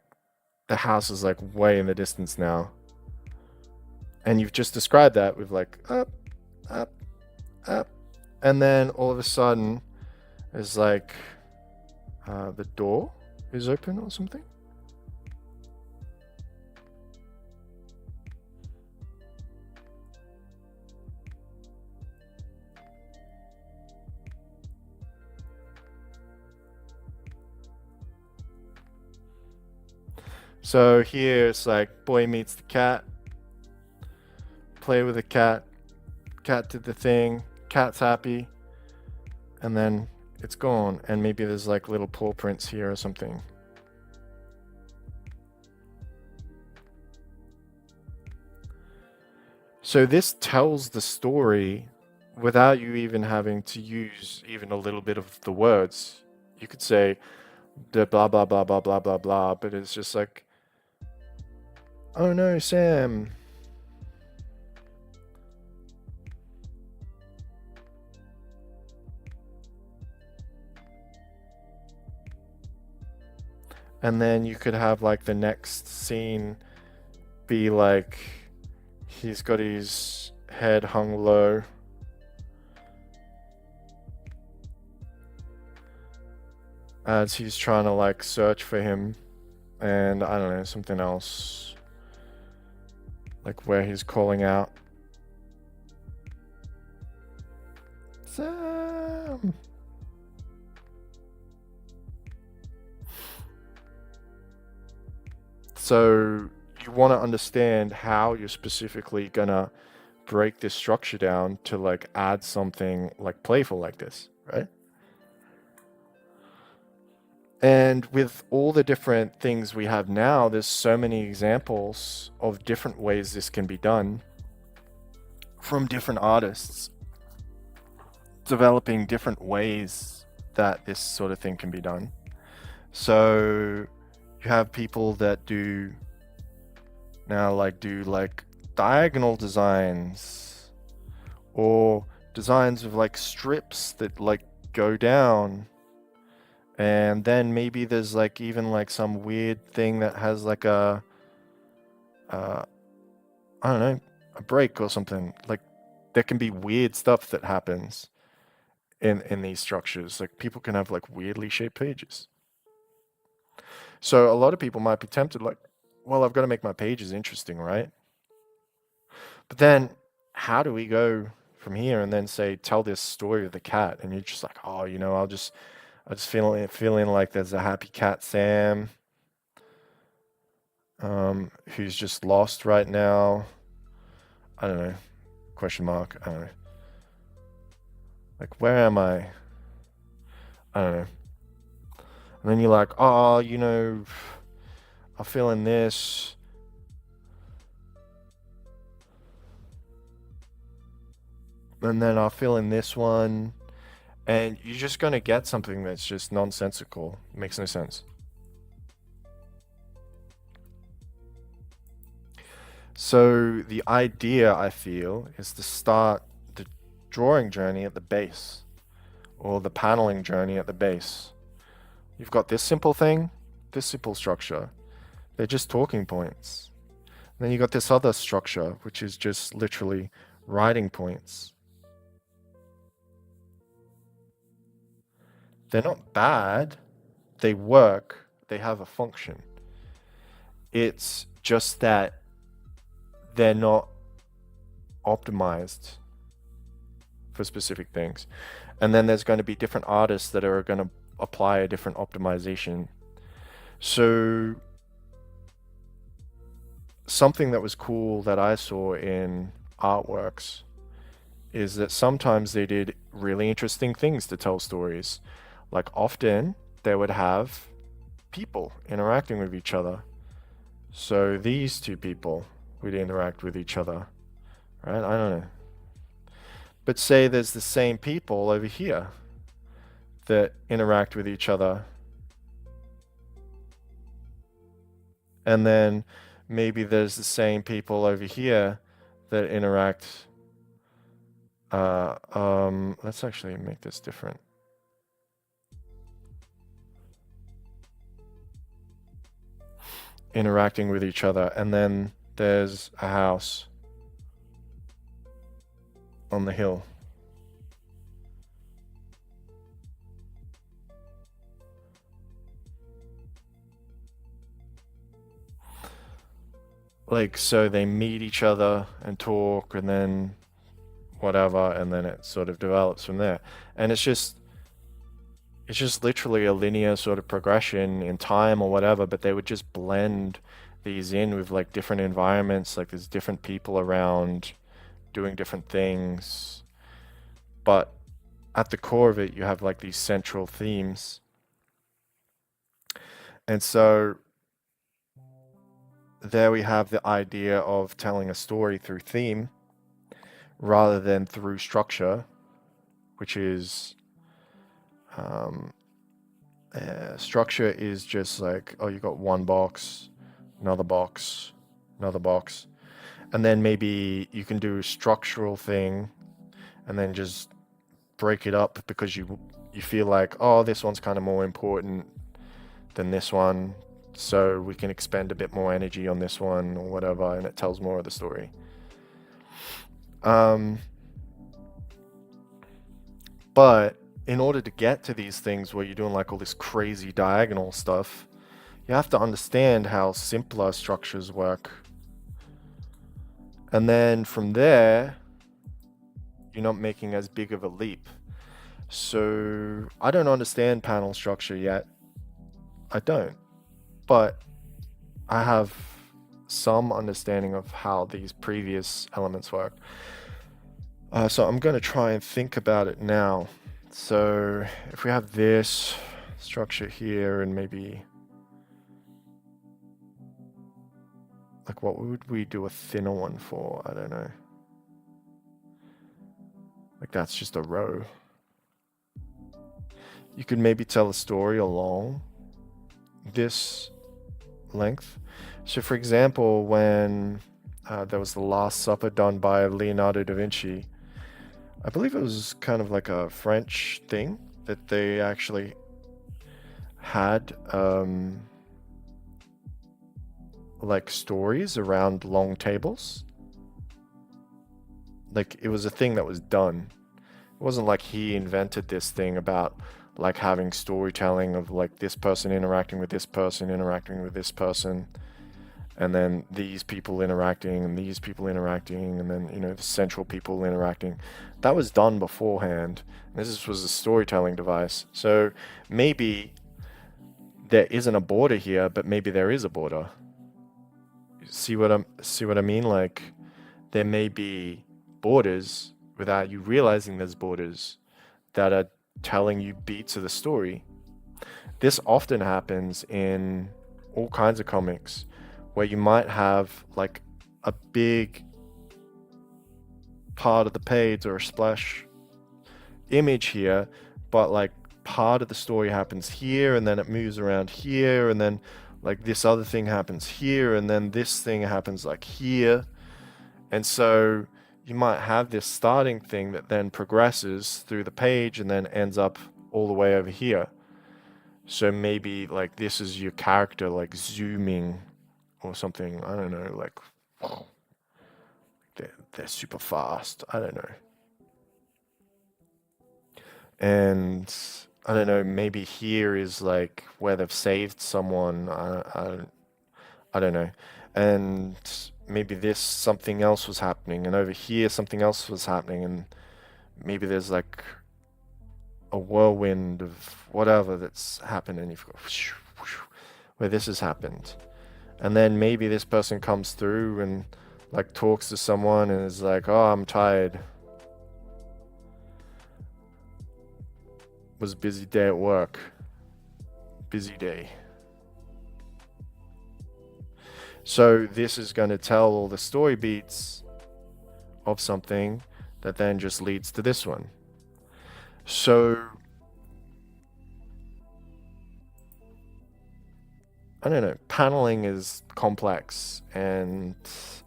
Speaker 1: the house is like way in the distance now. And you've just described that with like up, up, up. And then all of a sudden it's like the door is open or something. So here it's like boy meets the cat, play with the cat, cat did the thing, cat's happy, and then it's gone. And maybe there's like little paw prints here or something. So this tells the story without you even having to use even a little bit of the words. You could say the blah blah blah blah blah blah blah, but it's just like, oh no, Sam. And then you could have like the next scene be like he's got his head hung low. As he's trying to like search for him, and I don't know, something else. Like where he's calling out, Sam. So you want to understand how you're specifically gonna break this structure down to like add something like playful like this, right? And with all the different things we have now, there's so many examples of different ways this can be done from different artists, developing different ways that this sort of thing can be done. So you have people that do diagonal designs or designs of like strips that like go down, and then maybe there's like even like some weird thing that has like a I don't know, a break or something. Like there can be weird stuff that happens in these structures. Like people can have like weirdly shaped pages. So a lot of people might be tempted like, well, I've got to make my pages interesting, right? But then how do we go from here and then say tell this story of the cat, and you're just like, oh, I just feeling like there's a happy cat Sam, who's just lost right now. I don't know. Question mark. I don't know. Like, where am I? I don't know. And then you're like, oh, I'm feeling this. And then I'll fill in this one. And you're just going to get something that's just nonsensical. Makes no sense. So the idea, I feel, is to start the drawing journey at the base, or the paneling journey at the base. You've got this simple thing, this simple structure. They're just talking points. And then you got this other structure, which is just literally writing points. They're not bad. They work. They have a function. It's just that they're not optimized for specific things. And then there's going to be different artists that are going to apply a different optimization. So something that was cool that I saw in artworks is that sometimes they did really interesting things to tell stories. Like often they would have people interacting with each other. So these two people would interact with each other, right? I don't know. But say there's the same people over here that interact with each other. And then maybe there's the same people over here that interact. Let's actually make this different. Interacting with each other. And then there's a house on the hill. Like, so they meet each other and talk and then whatever, and then it sort of develops from there. And it's just literally a linear sort of progression in time or whatever, but they would just blend these in with like different environments, like there's different people around doing different things. But at the core of it, you have like these central themes. And so there we have the idea of telling a story through theme rather than through structure, which is structure is just like, oh, you got one box, another box, another box, and then maybe you can do a structural thing and then just break it up because you feel like, oh, this one's kind of more important than this one, so we can expend a bit more energy on this one or whatever, and it tells more of the story. But in order to get to these things where you're doing like all this crazy diagonal stuff, you have to understand how simpler structures work. And then from there, you're not making as big of a leap. So I don't understand panel structure yet. I don't. But I have some understanding of how these previous elements work. So I'm going to try and think about it now. So if we have this structure here and maybe like what would we do a thinner one for? I don't know. Like that's just a row. You could maybe tell a story along this length. So for example, when there was the Last Supper done by Leonardo da Vinci, I believe it was kind of like a French thing that they actually had like stories around long tables. Like it was a thing that was done. It wasn't like he invented this thing about like having storytelling of like this person interacting with this person, interacting with this person, and then these people interacting and these people interacting, and then, you know, the central people interacting. That was done beforehand. This was a storytelling device. So maybe there isn't a border here, but maybe there is a border. See what I mean? Like there may be borders without you realizing there's borders that are telling you beats of the story. This often happens in all kinds of comics where you might have like a big part of the page or a splash image here, but like part of the story happens here and then it moves around here and then like this other thing happens here and then this thing happens like here. And so you might have this starting thing that then progresses through the page and then ends up all the way over here. So maybe like this is your character like zooming or something. I don't know, like wow, they're super fast. I don't know. And I don't know, maybe here is like where they've saved someone. I don't know. And maybe this something else was happening, and over here something else was happening, and maybe there's like a whirlwind of whatever that's happened, and you've got where this has happened. And then maybe this person comes through and like talks to someone and is like, oh, I'm tired. Was a busy day at work. Busy day. So this is going to tell all the story beats of something that then just leads to this one. So I don't know, paneling is complex, and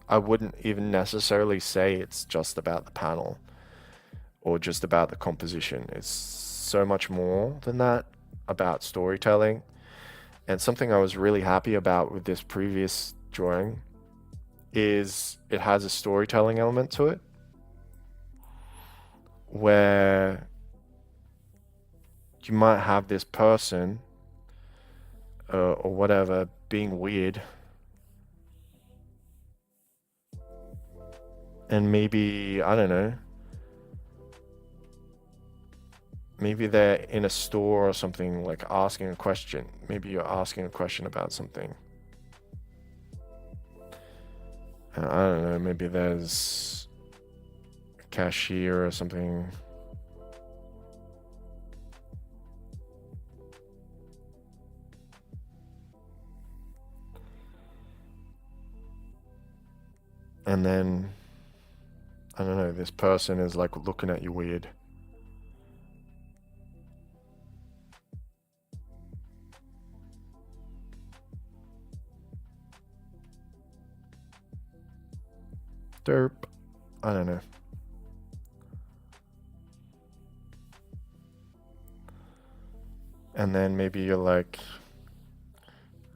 Speaker 1: I wouldn't even necessarily say it's just about the panel or just about the composition. It's so much more than that about storytelling. And something I was really happy about with this previous drawing is it has a storytelling element to it where you might have this person or whatever being weird, and maybe, I don't know, maybe they're in a store or something, like asking a question. Maybe you're asking a question about something. I don't know, maybe there's a cashier or something. And then, I don't know, this person is like looking at you weird. Derp. I don't know. And then maybe you're like,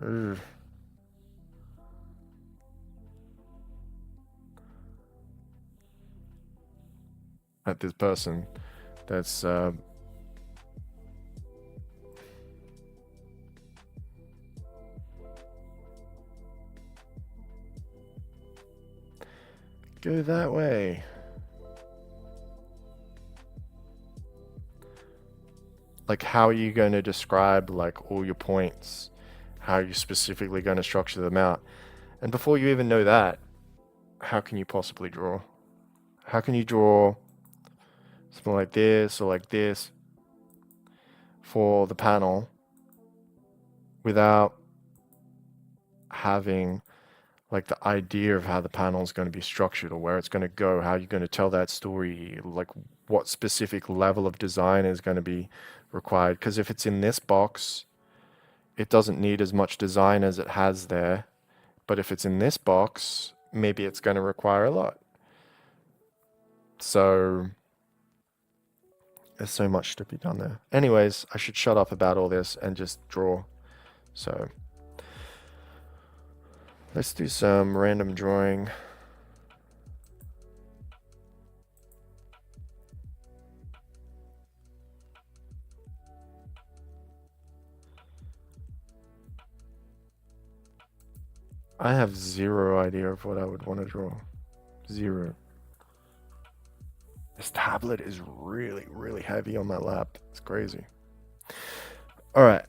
Speaker 1: ugh. At this person that's go that way. Like, how are you going to describe like all your points? How are you specifically going to structure them out? And before you even know that, how can you possibly draw? How can you draw something like this or like this for the panel without having like the idea of how the panel is going to be structured or where it's going to go, how you're going to tell that story, like what specific level of design is going to be required? Because if it's in this box, it doesn't need as much design as it has there. But if it's in this box, maybe it's going to require a lot. So there's so much to be done there. Anyways, I should shut up about all this and just draw. So let's do some random drawing. I have zero idea of what I would want to draw. Zero. This tablet is really, really heavy on my lap. It's crazy. All right.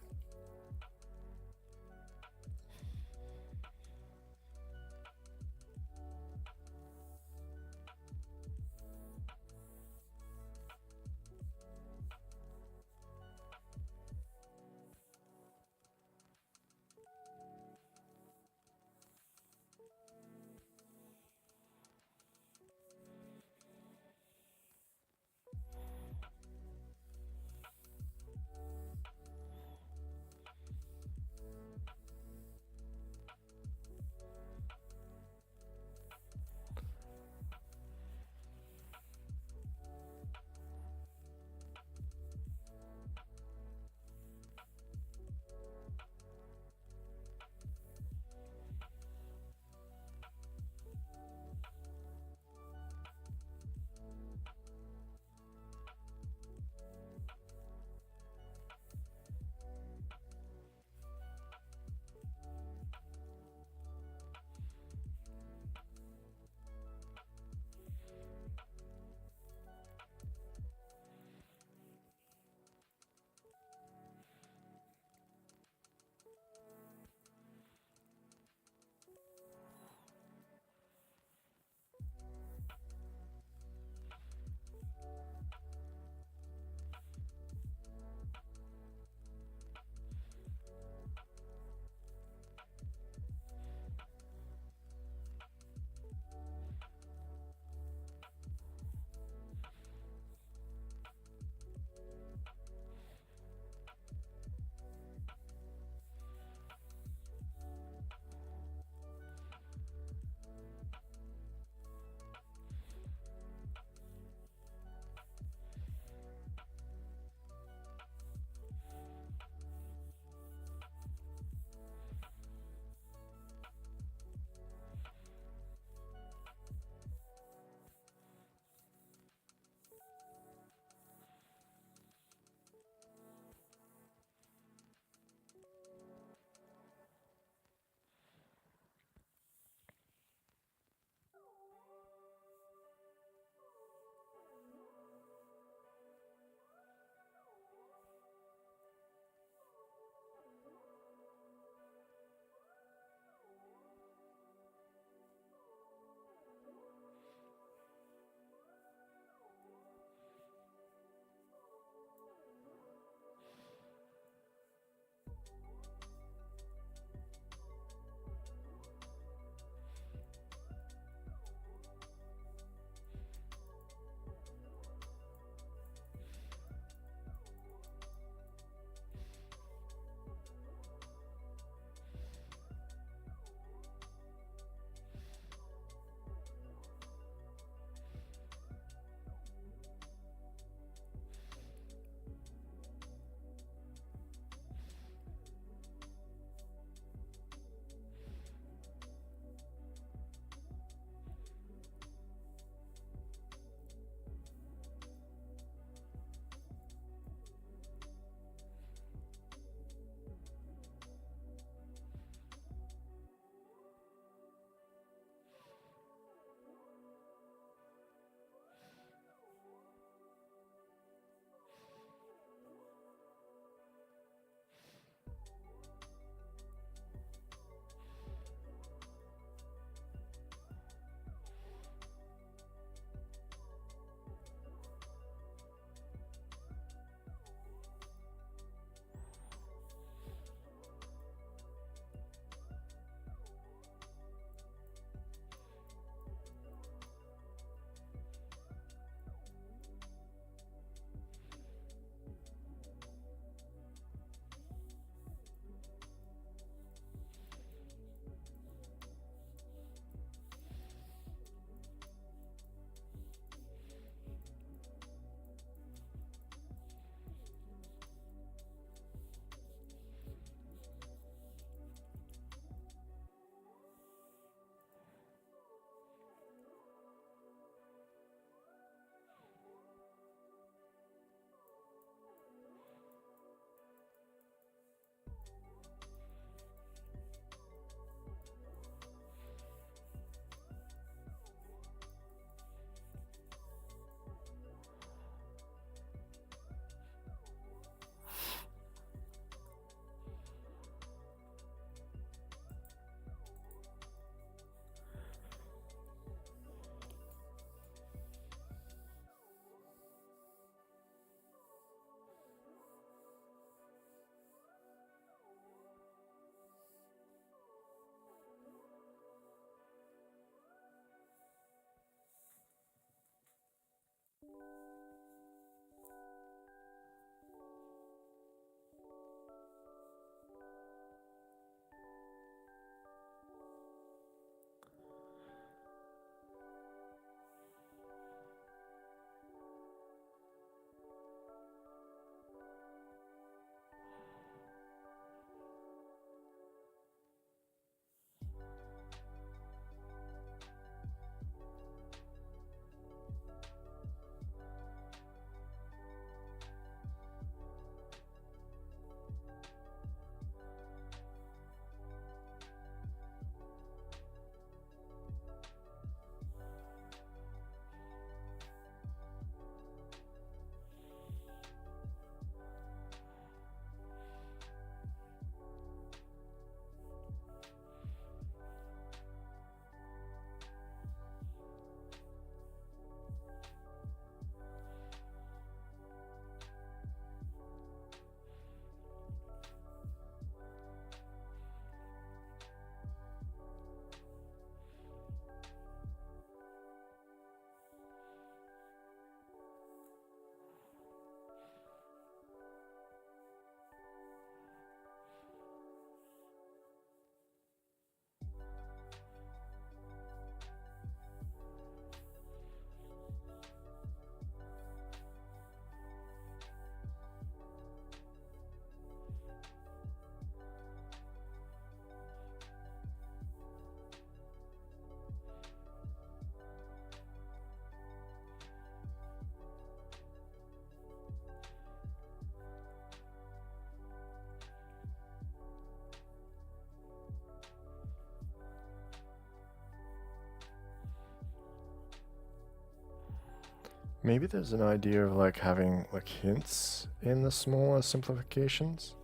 Speaker 1: Maybe there's an idea of like having like hints in the smaller simplifications.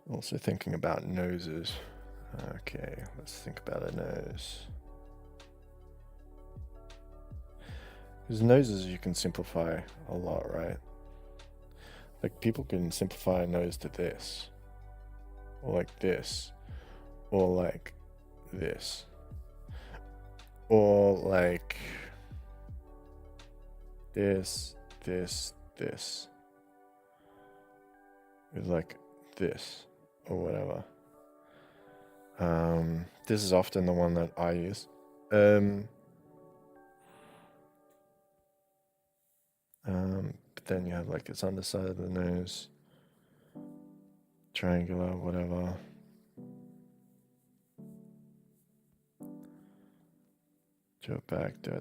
Speaker 1: Also thinking about noses. Okay, let's think about a nose. Because noses you can simplify a lot, right? Like people can simplify a nose to this, or like this, or like this, or like this, this, with like this, or whatever. This is often the one that I use. But then you have like its underside of the nose, triangular, whatever. Jump back, da.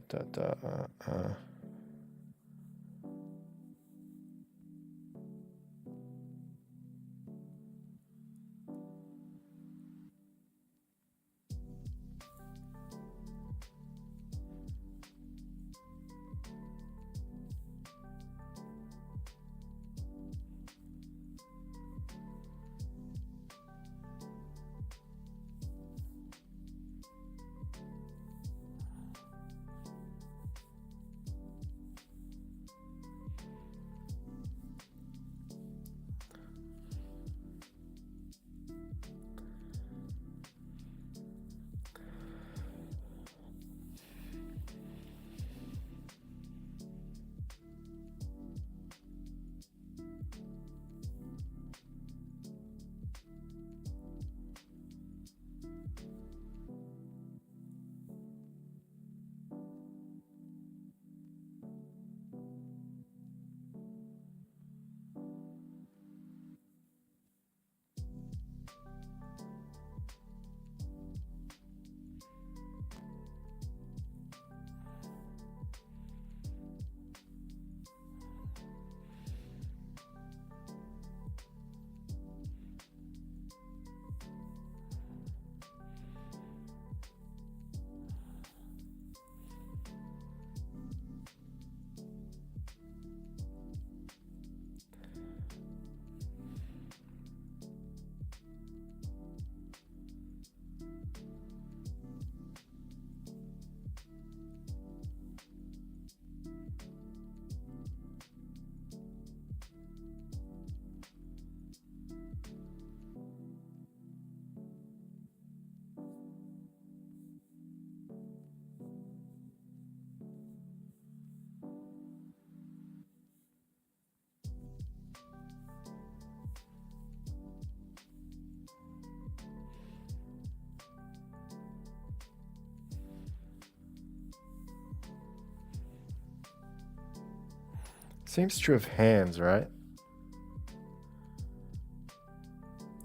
Speaker 1: Seems true of hands, right?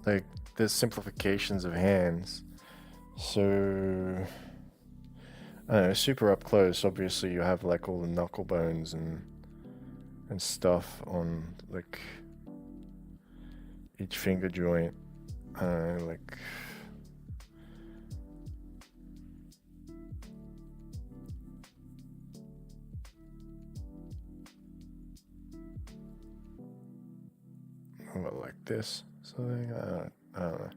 Speaker 1: Like there's simplifications of hands. So I don't know, super up close, obviously you have like all the knuckle bones and stuff on like each finger joint. Like what, like this something. I don't know.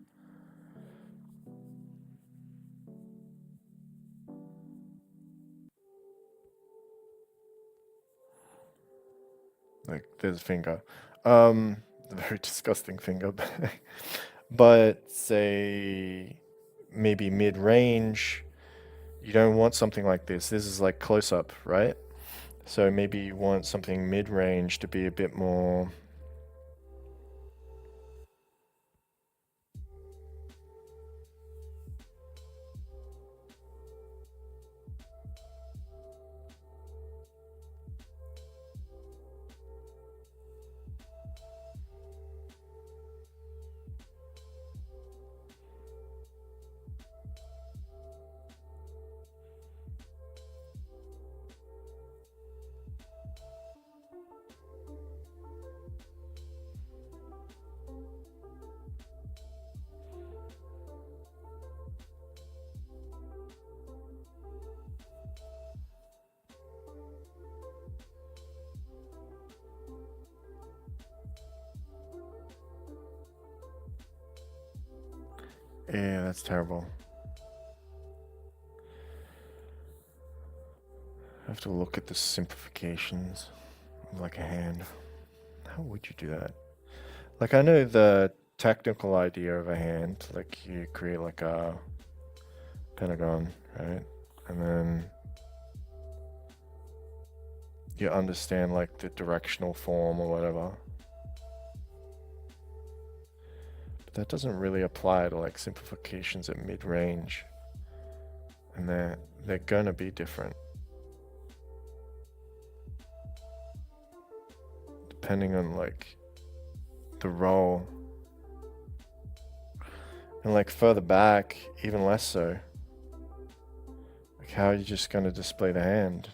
Speaker 1: Like this finger. A very disgusting finger, but say maybe mid-range. You don't want something like this. This is like close up, right? So maybe you want something mid-range to be a bit more. Yeah, that's terrible. I have to look at the simplifications of like a hand. How would you do that? Like I know the technical idea of a hand, like you create like a pentagon, right? And then you understand like the directional form or whatever. But that doesn't really apply to like simplifications at mid-range. And they're gonna be different. Depending on like the role. And like further back, even less so. Like how are you just gonna display the hand?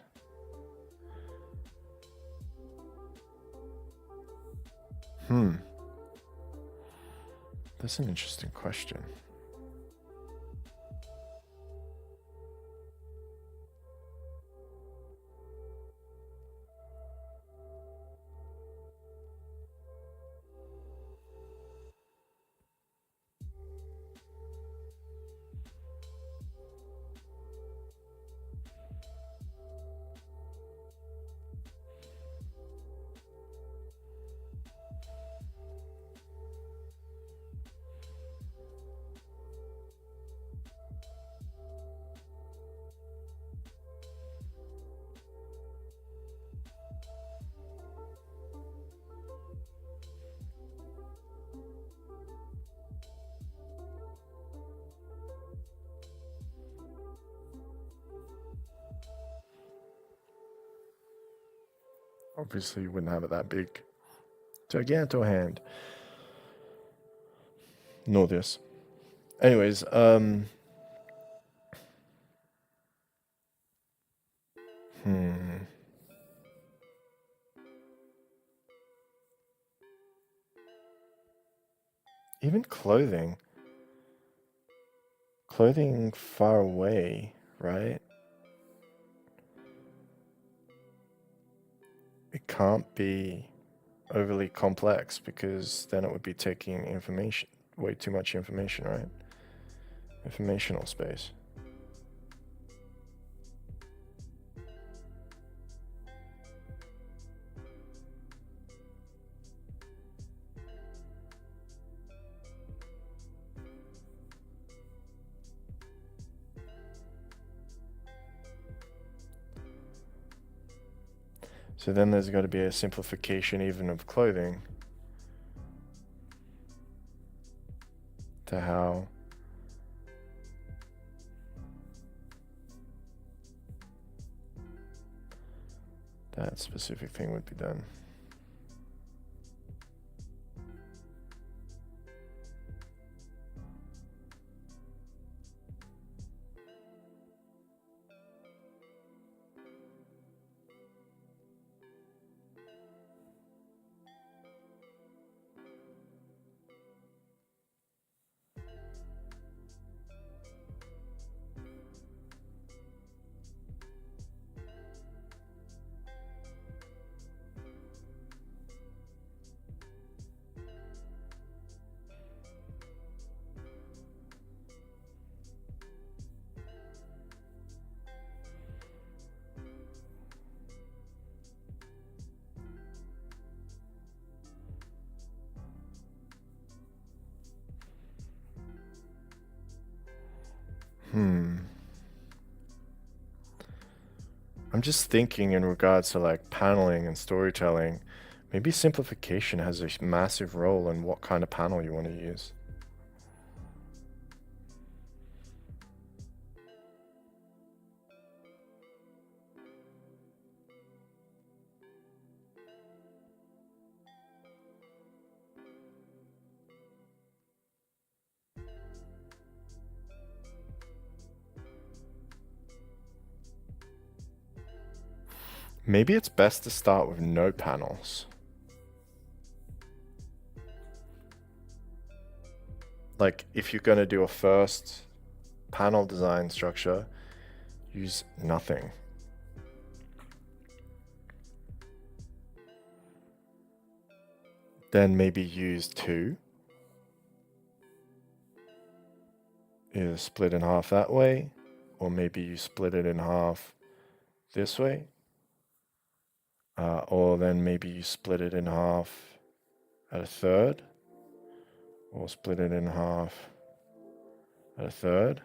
Speaker 1: That's an interesting question. Obviously, you wouldn't have it that big. Giganto hand. Nor this. Anyways, even clothing. Clothing far away, right? It can't be overly complex because then it would be taking information, way too much information, right? Informational space. So then there's got to be a simplification even of clothing to how that specific thing would be done. I'm just thinking in regards to like paneling and storytelling, maybe simplification has a massive role in what kind of panel you want to use. Maybe it's best to start with no panels. Like if you're going to do a first panel design structure, use nothing. Then maybe use two. either split in half that way, or maybe you split it in half this way, or then maybe you split it in half at a third, or split it in half at a third.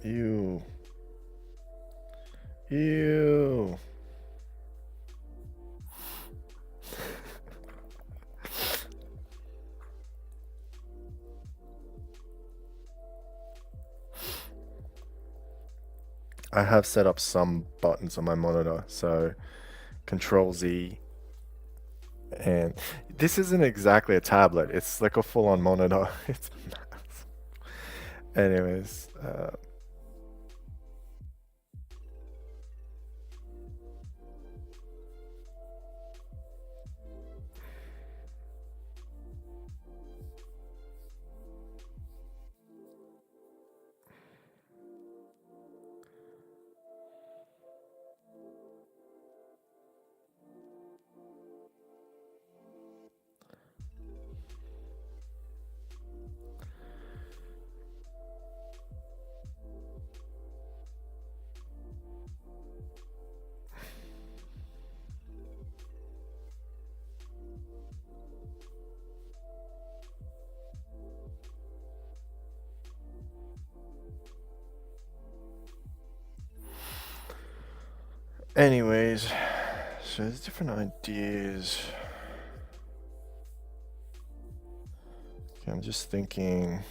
Speaker 1: Ew. Ew. I have set up some buttons on my monitor, so Control Z, and this isn't exactly a tablet, it's like a full-on monitor. It's massive. Anyways, anyways, so there's different ideas. Okay, I'm just thinking,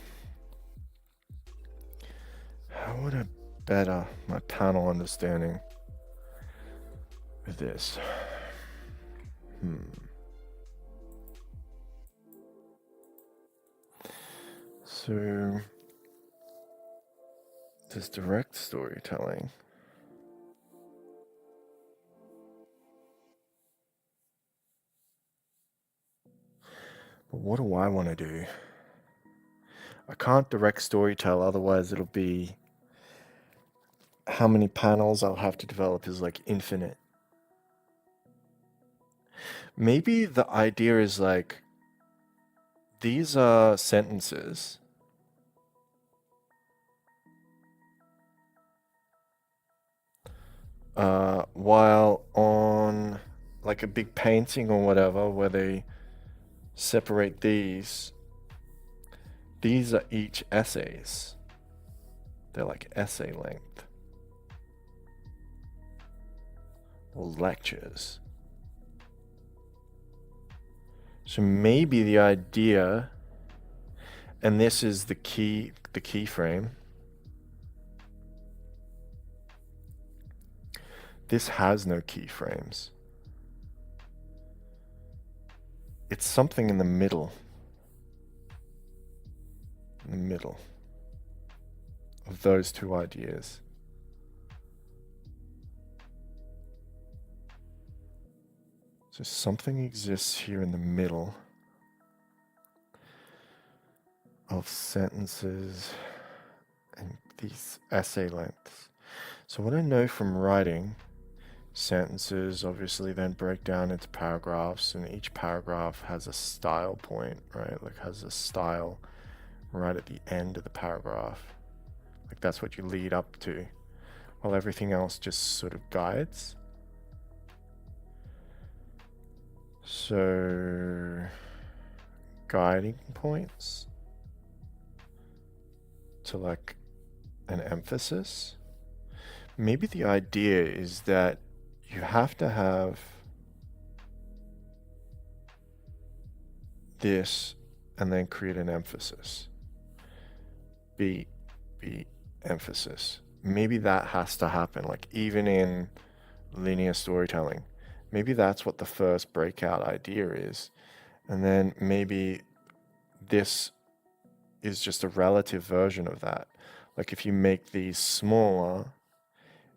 Speaker 1: how would I better my panel understanding with this? So there's direct storytelling. But what do I want to do? I can't direct storytell, otherwise it'll be how many panels I'll have to develop is like infinite. Maybe the idea is like, these are sentences. While on like a big painting or whatever, where they separate these are each essays. They're like essay length. Or lectures. So maybe the idea, and this is the keyframe. This has no keyframes. It's something in the middle. In the middle of those two ideas. So something exists here in the middle of sentences and these essay lengths. So what I know from writing, sentences obviously then break down into paragraphs, and each paragraph has a style point, right? Like has a style right at the end of the paragraph. Like that's what you lead up to, while everything else just sort of guides. So, guiding points to like an emphasis. Maybe the idea is that you have to have this and then create an emphasis. Beat, beat, emphasis. Maybe that has to happen, like even in linear storytelling. Maybe that's what the first breakout idea is. And then maybe this is just a relative version of that. Like if you make these smaller,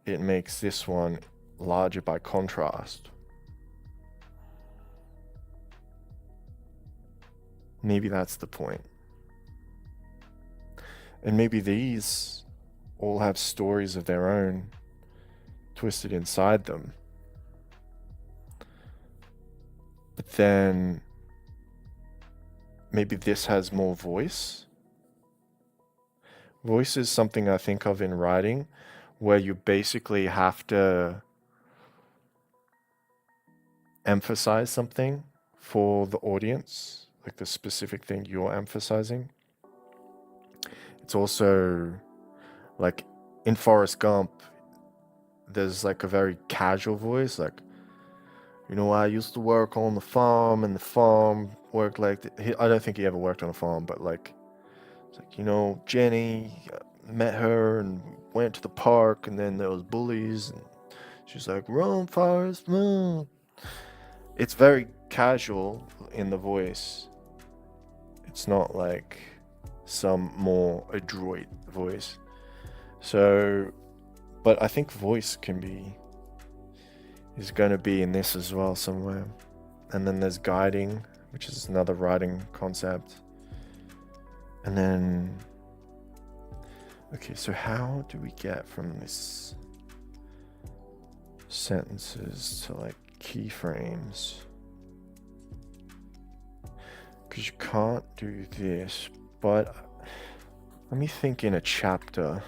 Speaker 1: it makes this one larger by contrast. Maybe that's the point. And maybe these all have stories of their own twisted inside them. But then maybe this has more voice. Voice is something I think of in writing where you basically have to emphasize something for the audience, like the specific thing you're emphasizing. It's also like in Forrest Gump, there's like a very casual voice, like, you know, I used to work on the farm, and the farm worked like I don't think he ever worked on a farm, but like, it's like, you know, Jenny, met her and went to the park, and then there was bullies, and she's like, run, Forrest, run. It's very casual in the voice. It's not like some more adroit voice. So, but I think voice is going to be in this as well somewhere. And then there's guiding, which is another writing concept. And then, okay, so how do we get from this sentences to like keyframes? Because you can't do this, but let me think in a chapter.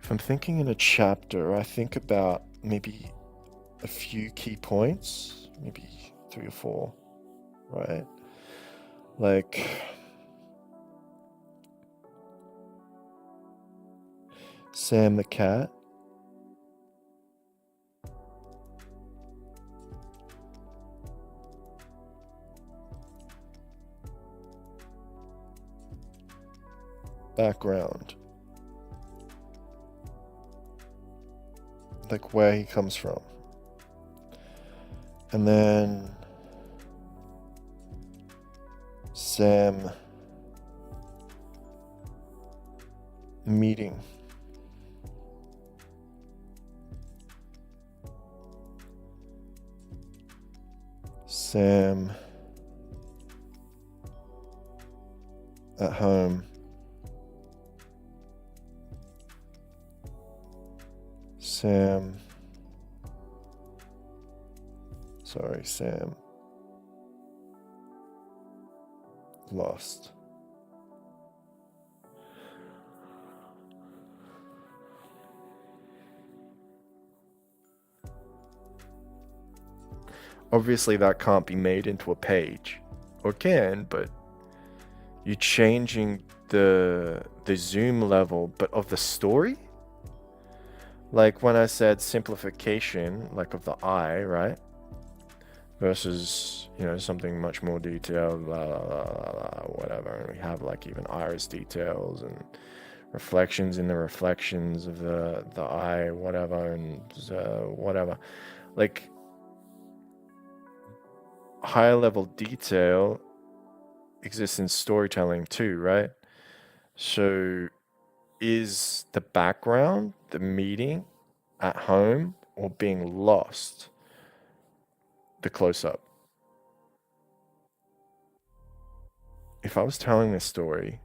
Speaker 1: If I'm thinking in a chapter, I think about maybe a few key points, maybe 3 or 4, right? Like, Sam the cat. Background. Like where he comes from. And then Sam meeting. Sam at home. Sam lost. Obviously that can't be made into a page, or can, but you're changing the zoom level, but of the story? Like when I said simplification, like of the eye, right? Versus, you know, something much more detailed, blah, blah, blah, blah, blah, whatever. And we have like even iris details and reflections in the reflections of the eye, whatever, and whatever. Like higher level detail exists in storytelling too, right? So is the background, the meeting at home, or being lost, the close-up? If I was telling this story,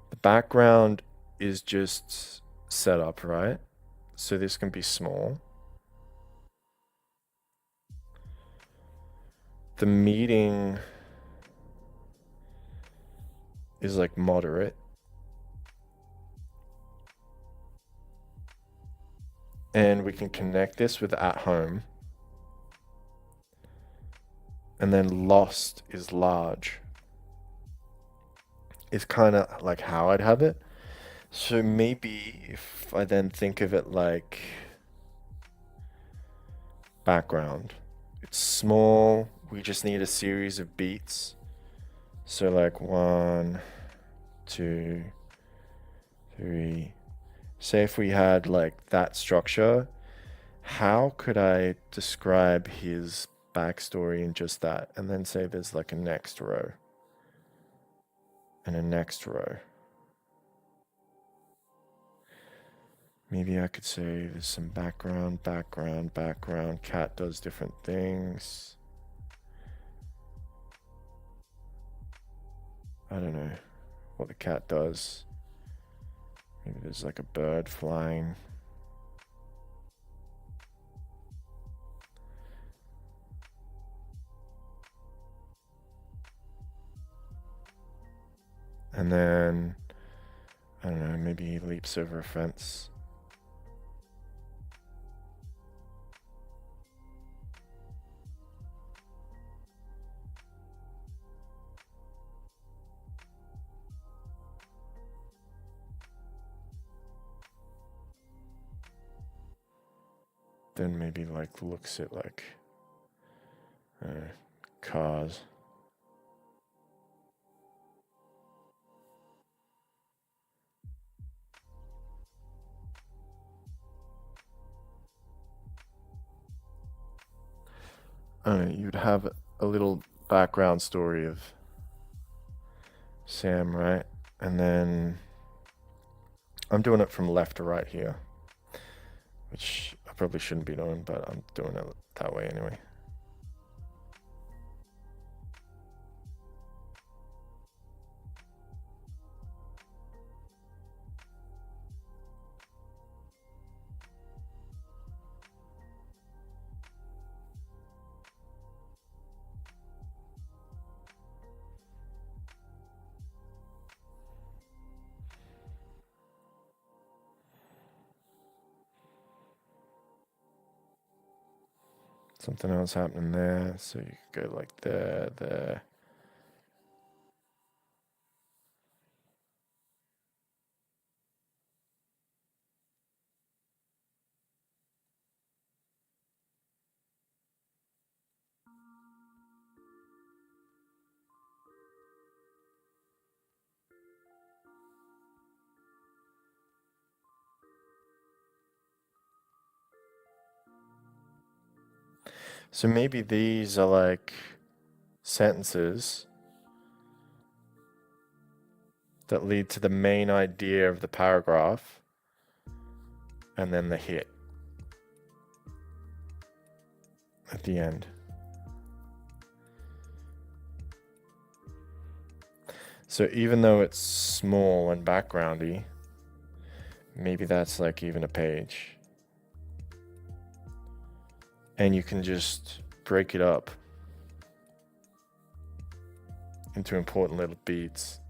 Speaker 1: the background is just set up, right? So this can be small. The meeting is like moderate. And we can connect this with at home. And then lost is large. Is kind of like how I'd have it. So maybe if I then think of it like background, it's small. We just need a series of beats. So like 1, 2, 3. Say if we had like that structure, how could I describe his backstory in just that? And then say there's like a next row and a next row. Maybe I could say there's some background. Cat does different things. I don't know what the cat does. Maybe there's like a bird flying. And then, I don't know, maybe he leaps over a fence. Then maybe like looks at like cars. I don't know, you'd have a little background story of Sam, right? And then I'm doing it from left to right here, which I probably shouldn't be doing, but I'm doing it that way anyway. Something else happening there, so you could go like there, there. So maybe these are like sentences that lead to the main idea of the paragraph and then the hit at the end. So even though it's small and backgroundy, maybe that's like even a page. And you can just break it up into important little beats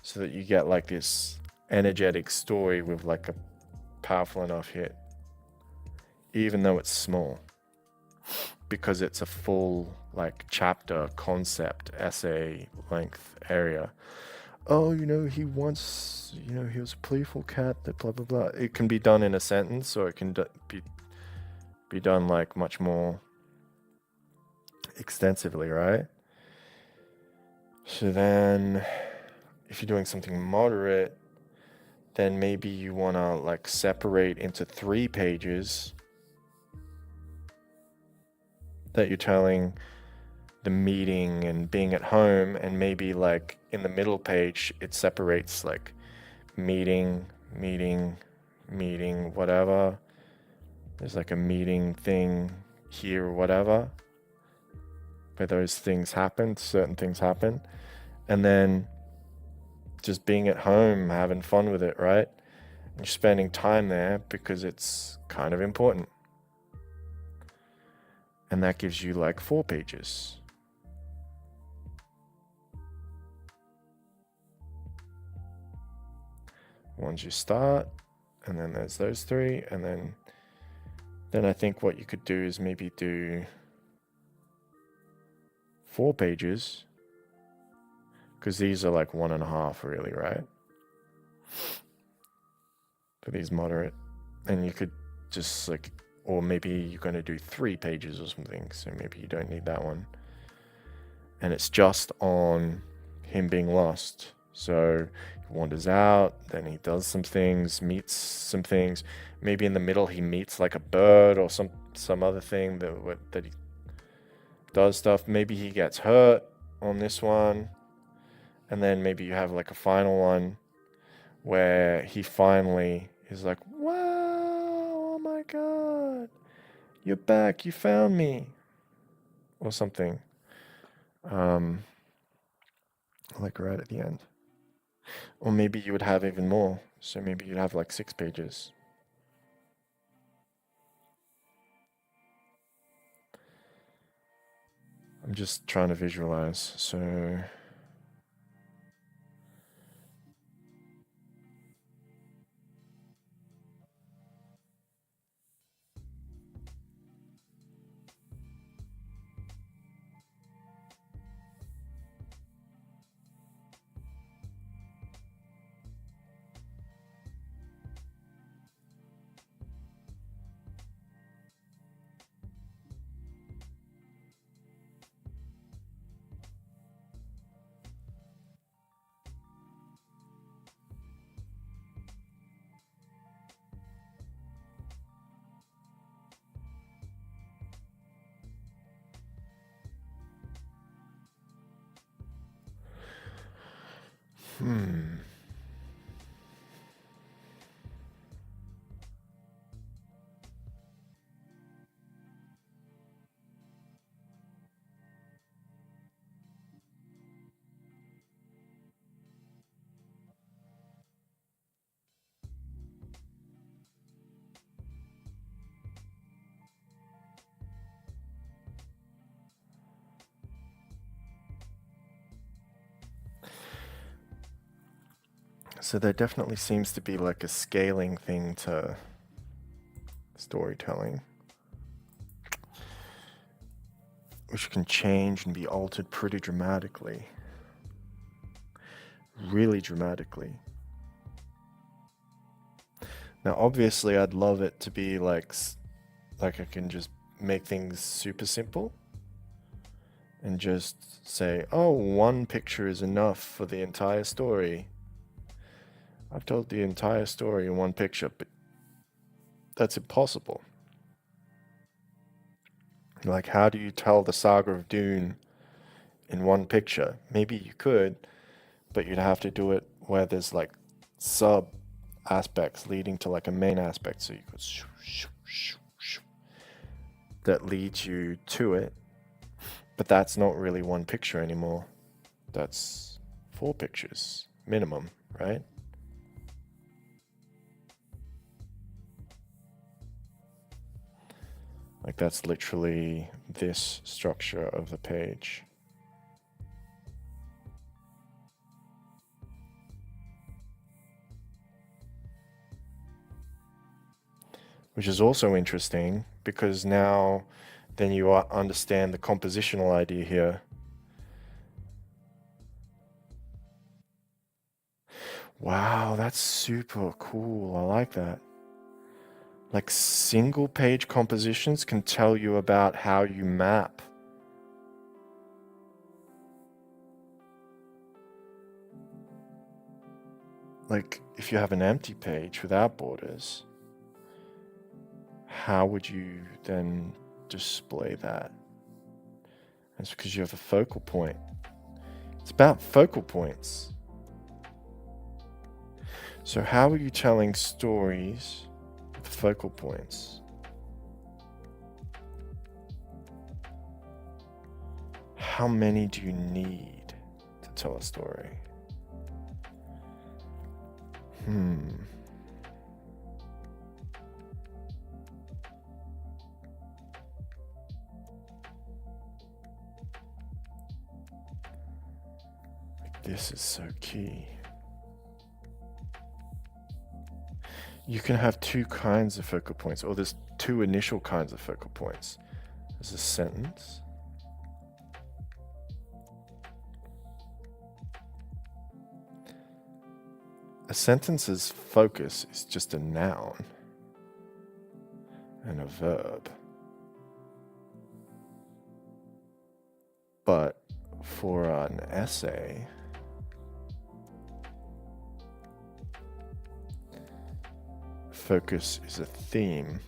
Speaker 1: so that you get like this energetic story with like a powerful enough hit, even though it's small, because it's a full like chapter, concept, essay length area. Oh, he once, he was a playful cat that blah blah blah. It can be done in a sentence, or it can be done like much more extensively, right? So then if you're doing something moderate, then maybe you want to like separate into 3 pages that you're telling the meeting and being at home, and maybe like in the middle page it separates like meeting, whatever. There's like a meeting thing here or whatever, where those things happen, certain things happen. And then just being at home, having fun with it, right? You're spending time there because it's kind of important. And that gives you like 4 pages. Once you start, and then there's those 3, and then then I think what you could do is maybe do 4 pages, because these are like 1.5 really, right? For these moderate. And you could just like, or maybe you're going to do 3 pages or something, so maybe you don't need that one. And it's just on him being lost. So he wanders out, then he does some things, meets some things. Maybe in the middle he meets like a bird or some other thing that he does stuff. Maybe he gets hurt on this one. And then maybe you have like a final one where he finally is like, wow, oh my god, you're back, you found me, or something. Like right at the end. Or maybe you would have even more. So maybe you'd have like 6 pages. I'm just trying to visualize. So So there definitely seems to be like a scaling thing to storytelling, which can change and be altered pretty dramatically. Really dramatically. Now, obviously, I'd love it to be like I can just make things super simple and just say, oh, 1 picture is enough for the entire story. I've told the entire story in 1 picture, but that's impossible. Like, how do you tell the Saga of Dune in 1 picture? Maybe you could, but you'd have to do it where there's like sub aspects leading to like a main aspect, so you could that leads you to it. But that's not really 1 picture anymore. That's 4 pictures minimum, right? Like that's literally this structure of the page. Which is also interesting because now then you understand the compositional idea here. Wow, that's super cool. I like that. Like single page compositions can tell you about how you map. Like if you have an empty page without borders, how would you then display that? It's because you have a focal point. It's about focal points. So how are you telling stories with focal points? How many do you need to tell a story? This is so key. You can have two kinds of focal points, or there's two initial kinds of focal points. There's a sentence. A sentence's focus is just a noun and a verb. But for an essay, focus is a theme.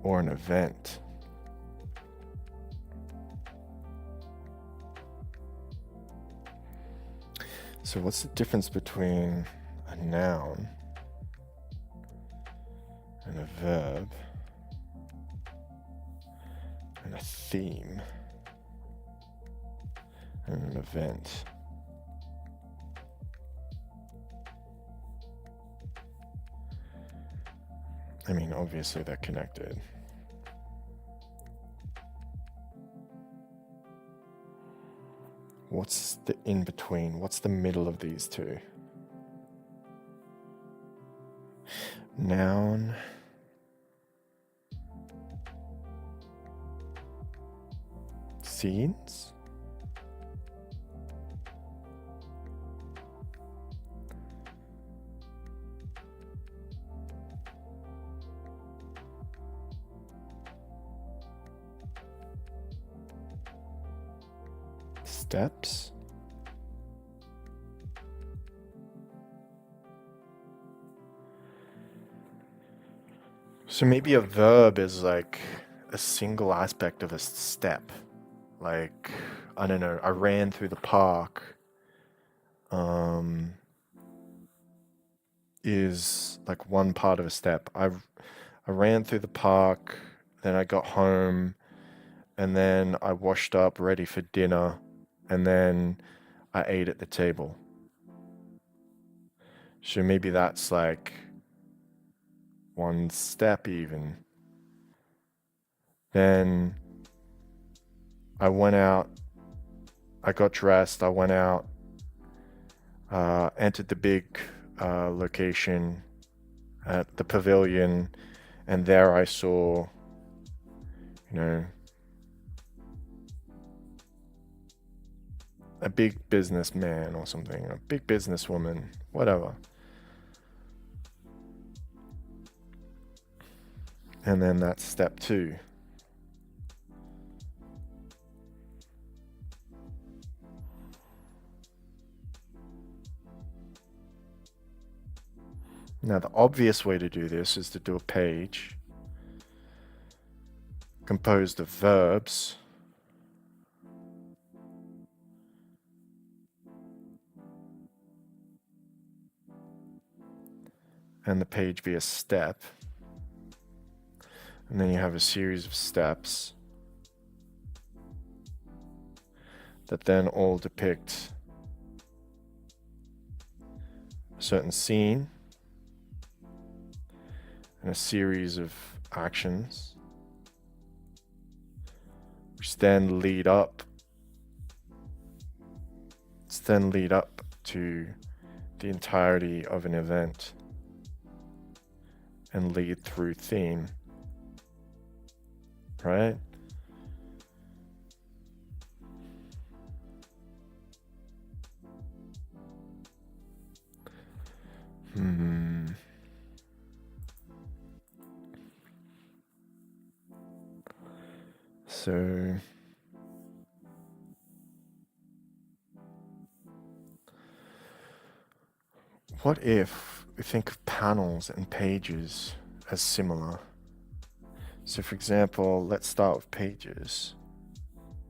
Speaker 1: Or an event. So what's the difference between a noun and a verb and a theme and an event? I mean, obviously they're connected. What's the in between? What's the middle of these two? Noun. Scenes. Steps. So maybe a verb is like a single aspect of a step. Like, I don't know, I ran through the park is like one part of a step. I ran through the park, then I got home, and then I washed up ready for dinner, and then I ate at the table. So maybe that's like one step even. Then I went out, I got dressed, I went out, entered the big location at the pavilion, and there I saw, you know, a big businessman or something, a big businesswoman, whatever. And then that's step 2. Now, the obvious way to do this is to do a page composed of verbs and the page be a step. And then you have a series of steps that then all depict a certain scene and a series of actions, which then lead up to the entirety of an event and lead through theme, right? So what if we think of panels and pages as similar? So for example, let's start with pages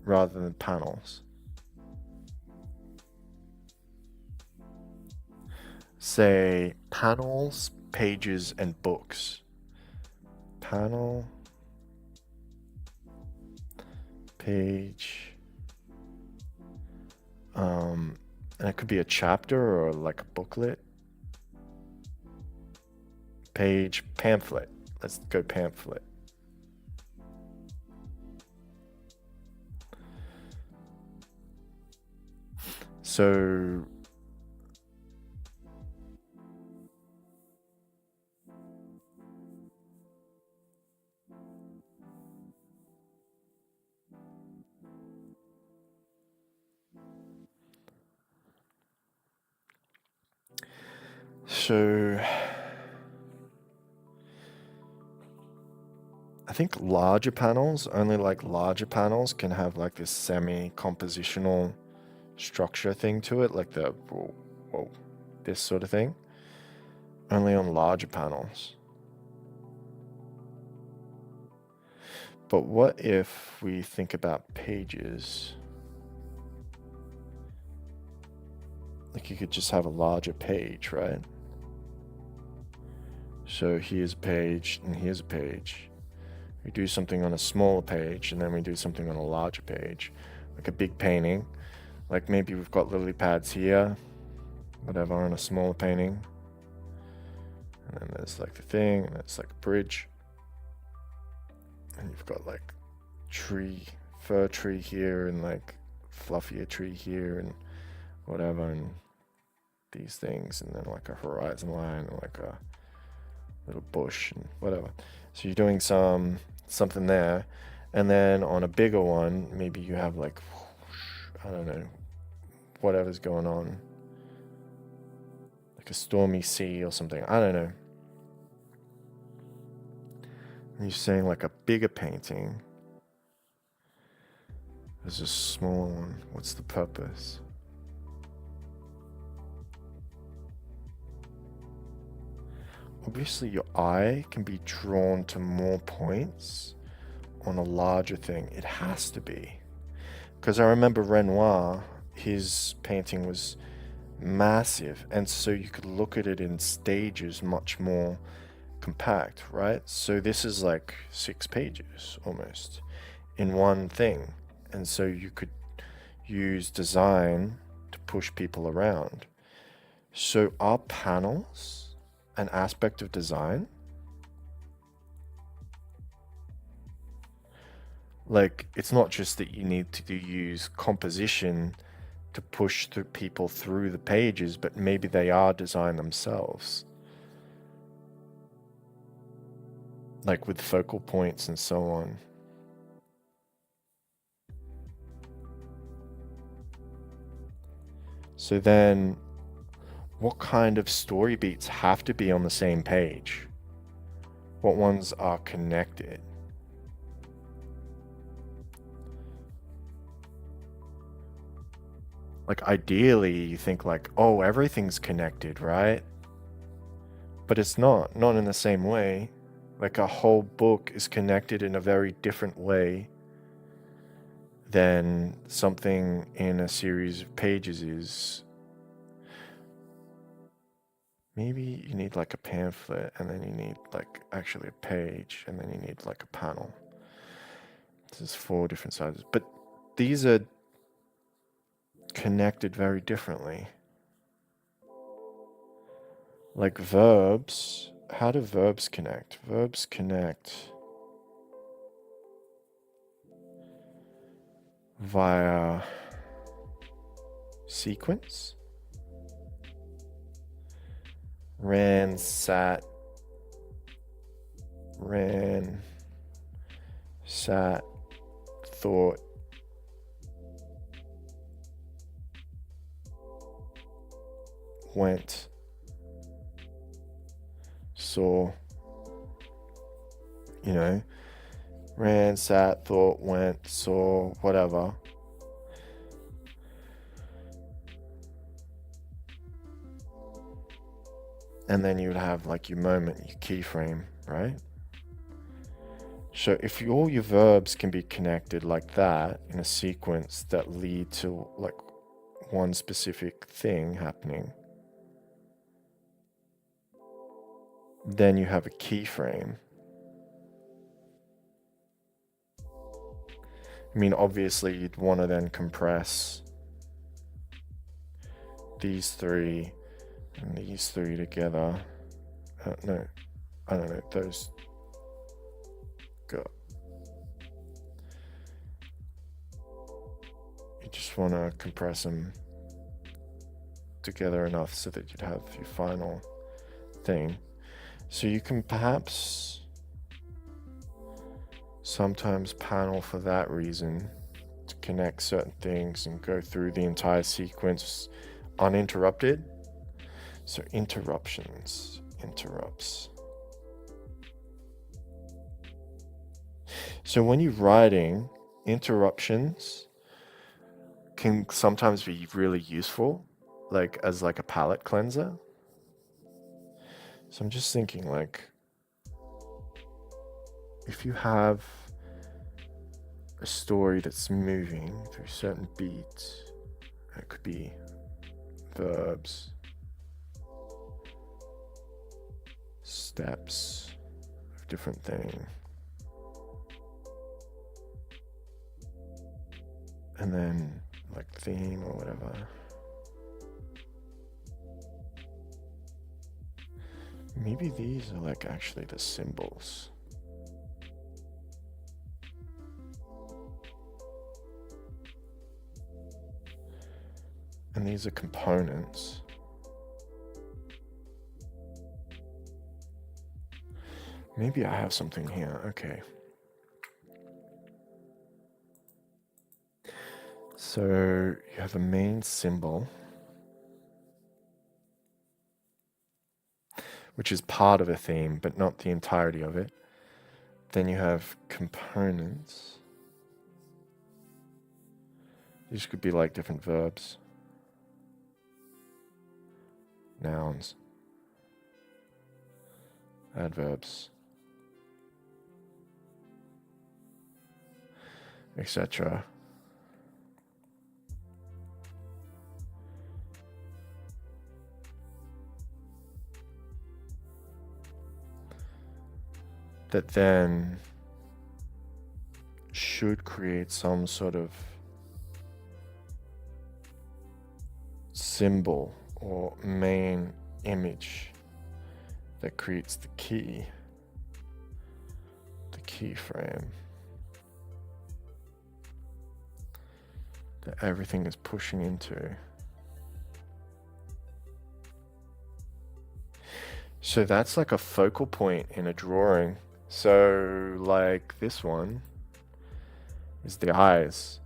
Speaker 1: rather than panels. Say panels, pages, and books. Panel, page, and it could be a chapter or like a booklet. Page, pamphlet. Let's go pamphlet. So So I think larger panels, only like larger panels can have like this semi-compositional structure thing to it, like the whoa, this sort of thing. Only on larger panels. But what if we think about pages? Like you could just have a larger page, right? So here's a page and here's a page. We do something on a smaller page and then we do something on a larger page, like a big painting. Like maybe we've got lily pads here, whatever, on a smaller painting. And then there's like the thing, and it's like a bridge. And you've got like tree, fir tree here, and like fluffier tree here, and whatever, and these things, and then like a horizon line, and like a little bush, and whatever. So you're doing something there, and then on a bigger one, maybe you have like, I don't know, whatever's going on, like a stormy sea or something. I don't know. And you're saying like a bigger painting. There's a small one. What's the purpose? Obviously, your eye can be drawn to more points on a larger thing. It has to be. Because I remember Renoir, his painting was massive, and so you could look at it in stages much more compact, right? So this is like 6 pages almost in one thing. And so you could use design to push people around. So are panels an aspect of design? Like, it's not just that you need to use composition to push through people through the pages, but maybe they are design themselves. Like with focal points and so on. So then, what kind of story beats have to be on the same page? What ones are connected? Like ideally you think like, oh, everything's connected, right? But it's not in the same way. Like a whole book is connected in a very different way than something in a series of pages is. Maybe you need like a pamphlet, and then you need like actually a page, and then you need like a panel. This is 4 different sizes, but these are connected very differently. Like verbs, how do verbs connect? Verbs connect via sequence. Ran, sat, thought. Went, saw, you know, ran, sat, thought, went, saw, whatever. And then you would have like your moment, your keyframe, right? So if all your verbs can be connected like that in a sequence that lead to like one specific thing happening, then you have a keyframe. I mean, obviously you'd want to then compress these 3 and these 3 together. No, I don't know, those go. You just want to compress them together enough so that you'd have your final thing. So you can perhaps sometimes panel for that reason, to connect certain things and go through the entire sequence uninterrupted. So interruptions, interrupts. So when you're writing, interruptions can sometimes be really useful, like as like a palette cleanser. So I'm just thinking, like, if you have a story that's moving through certain beats, it could be verbs, steps of different things, and then like theme or whatever. Maybe these are like actually the symbols. And these are components. Maybe I have something here. Okay. So you have a main symbol, which is part of a theme, but not the entirety of it. Then you have components. These could be like different verbs, nouns, adverbs, etc. That then should create some sort of symbol or main image that creates the key frame that everything is pushing into. So that's like a focal point in a drawing. So like this one is the eyes.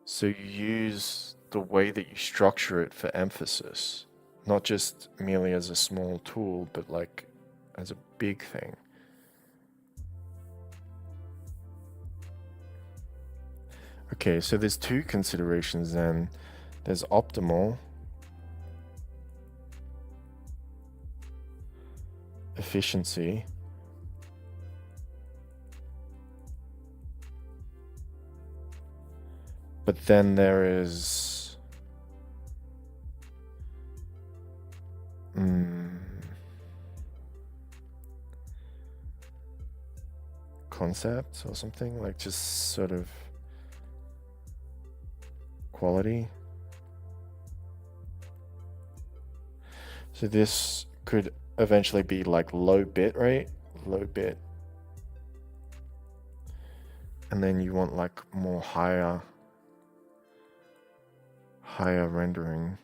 Speaker 1: So you use the way that you structure it for emphasis, not just merely as a small tool, but like as a big thing. Okay, so there's two considerations then. There's optimal efficiency, but then there is concept or something, like just sort of quality. So this could eventually be like low bit rate, low bit, and then you want like more higher rendering.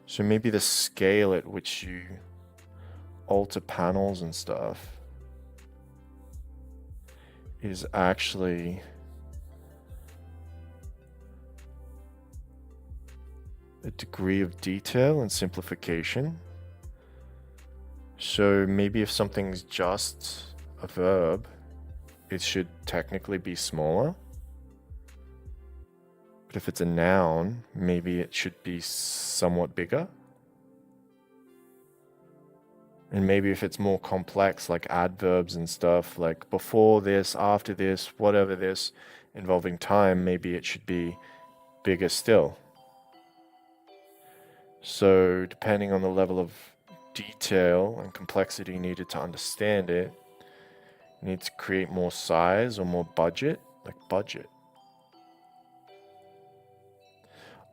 Speaker 1: So maybe the scale at which you alter panels and stuff is actually a degree of detail and simplification. So maybe if something's just a verb, it should technically be smaller. But if it's a noun, maybe it should be somewhat bigger. And maybe if it's more complex, like adverbs and stuff, like before this, after this, whatever this, involving time, maybe it should be bigger still. So depending on the level of detail and complexity needed to understand it, you need to create more size or more budget, like budget.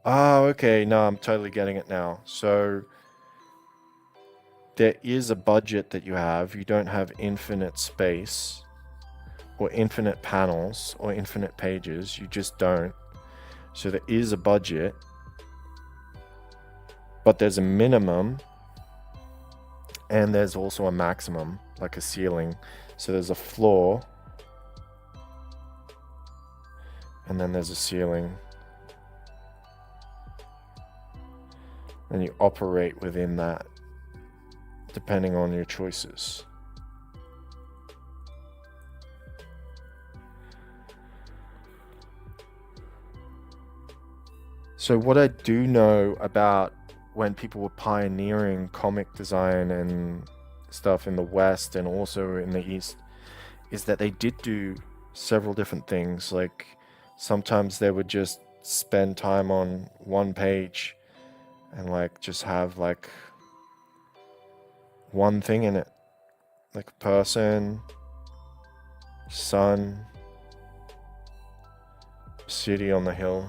Speaker 1: Oh, okay, no, I'm totally getting it now. So there is a budget that you have. You don't have infinite space or infinite panels or infinite pages. You just don't. So there is a budget, but there's a minimum and there's also a maximum, like a ceiling. So there's a floor and then there's a ceiling. And you operate within that depending on your choices. So what I do know about when people were pioneering comic design and stuff in the West and also in the East is that they did do several different things. Like sometimes they would just spend time on one page and like just have like one thing in it, like a person, sun, city on the hill.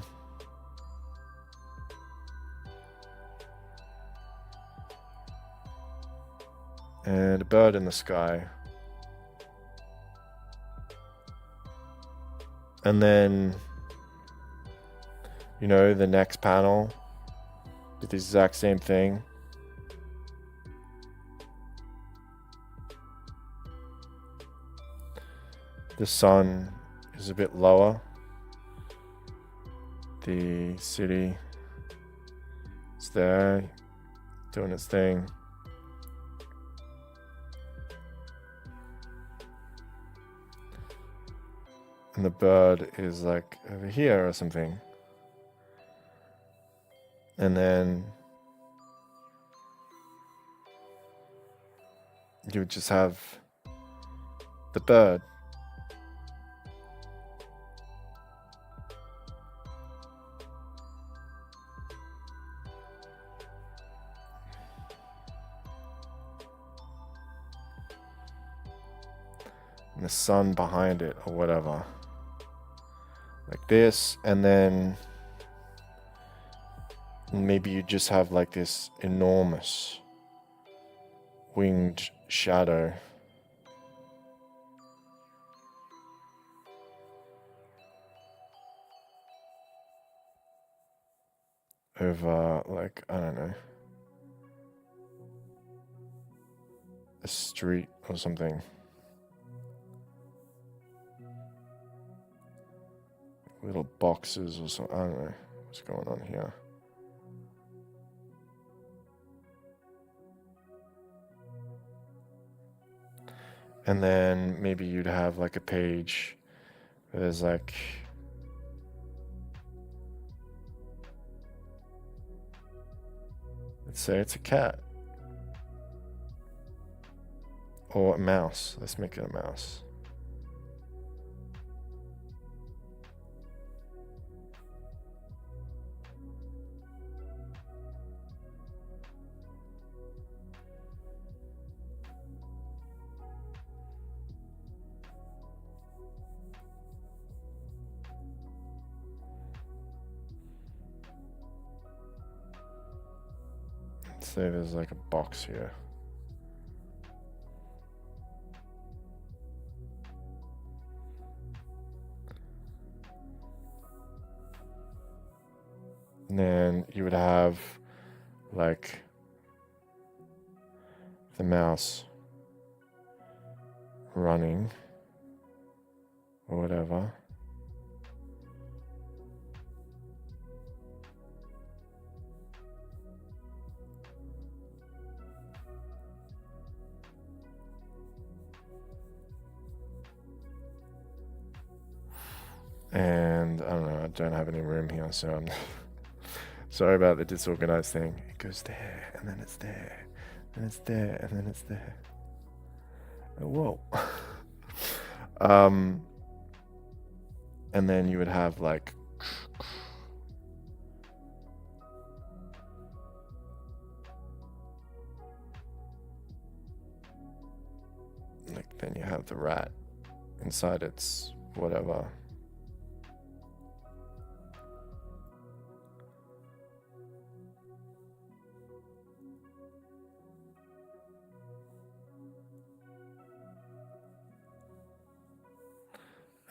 Speaker 1: And a bird in the sky. And then, you know, the next panel did the exact same thing. The sun is a bit lower. The city is there, doing its thing. And the bird is like over here or something. And then you would just have the bird. And the sun behind it or whatever. Like this, and then maybe you just have like this enormous winged shadow over, like, I don't know, a street or something. Little boxes or something. I don't know what's going on here. And then maybe you'd have like a page where there's like let's say it's a cat or a mouse. Let's make it a mouse. Let's say there's like a box here. And then you would have like the mouse running or whatever. And I don't know, I don't have any room here, so I'm sorry about the disorganized thing. It goes there, and then it's there, and it's there, and then it's there. Oh, whoa. And then you would have like then you have the rat inside its whatever.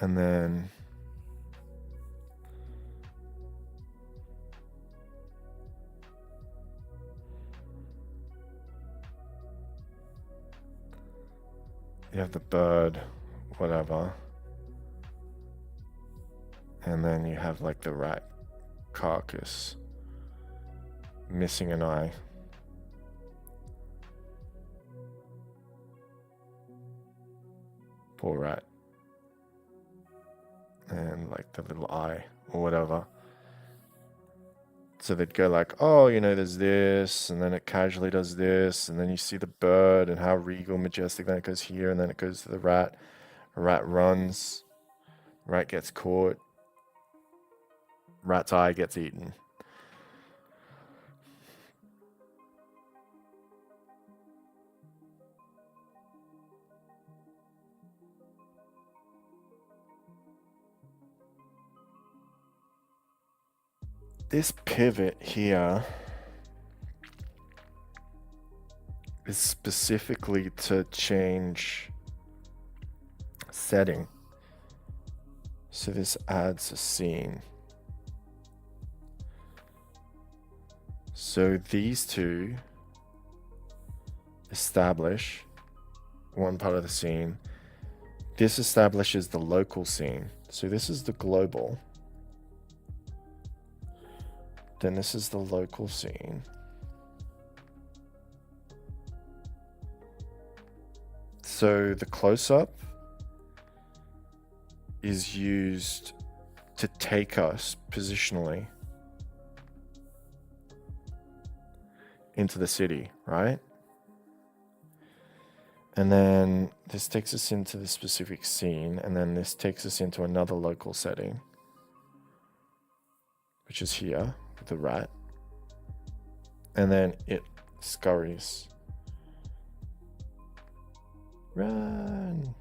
Speaker 1: And then you have the bird, whatever. And then you have like the rat carcass missing an eye. Poor rat. And like the little eye or whatever. So they'd go like, oh, you know, there's this, and then it casually does this, and then you see the bird and how regal, majestic, then it goes here, and then it goes to the rat. A rat runs, rat gets caught, rat's eye gets eaten. This pivot here is specifically to change setting. So this adds a scene. So these two establish one part of the scene. This establishes the local scene. So this is the global. Then this is the local scene. So the close-up is used to take us positionally into the city, right? And then this takes us into the specific scene, and then this takes us into another local setting, which is here with the rat. And then it scurries. Run!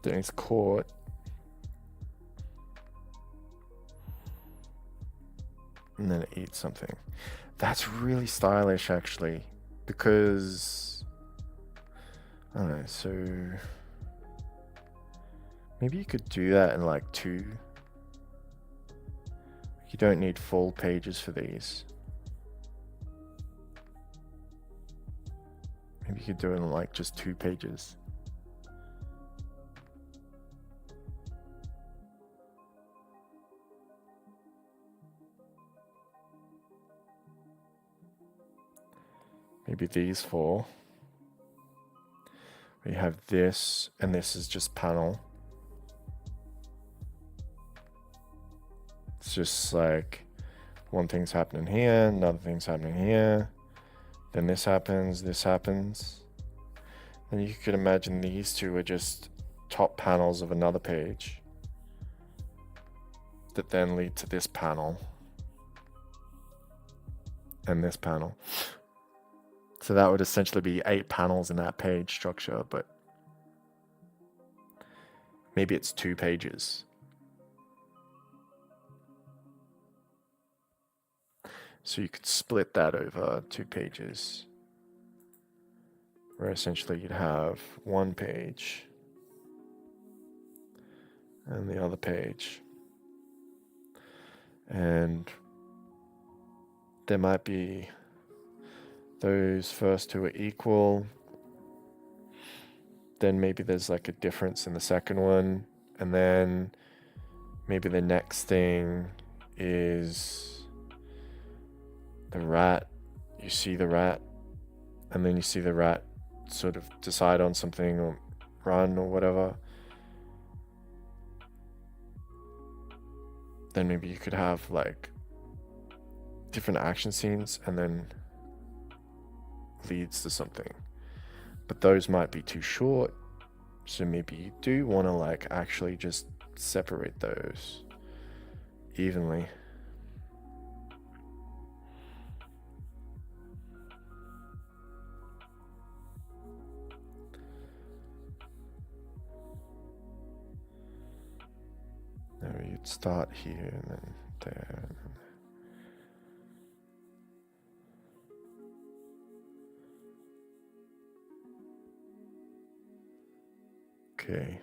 Speaker 1: Then it's caught. And then it eats something. That's really stylish, actually, because I don't know. So maybe you could do that in like 2. You don't need full pages for these. Maybe you could do it in like just 2 pages. Maybe these 4. We have this, and this is just panel. It's just like one thing's happening here, another thing's happening here. Then this happens, this happens. And you could imagine these 2 are just top panels of another page that then lead to this panel and this panel. So that would essentially be 8 panels in that page structure, but maybe it's 2 pages. So you could split that over 2 pages, where essentially you'd have one page and the other page. And there might be those first 2 are equal. Then maybe there's like a difference in the second one. And then maybe the next thing is the rat. You see the rat, and then you see the rat sort of decide on something or run or whatever. Then maybe you could have like different action scenes and then leads to something. But those might be too short, so maybe you do want to like actually just separate those evenly. Now you'd start here and then there. Okay.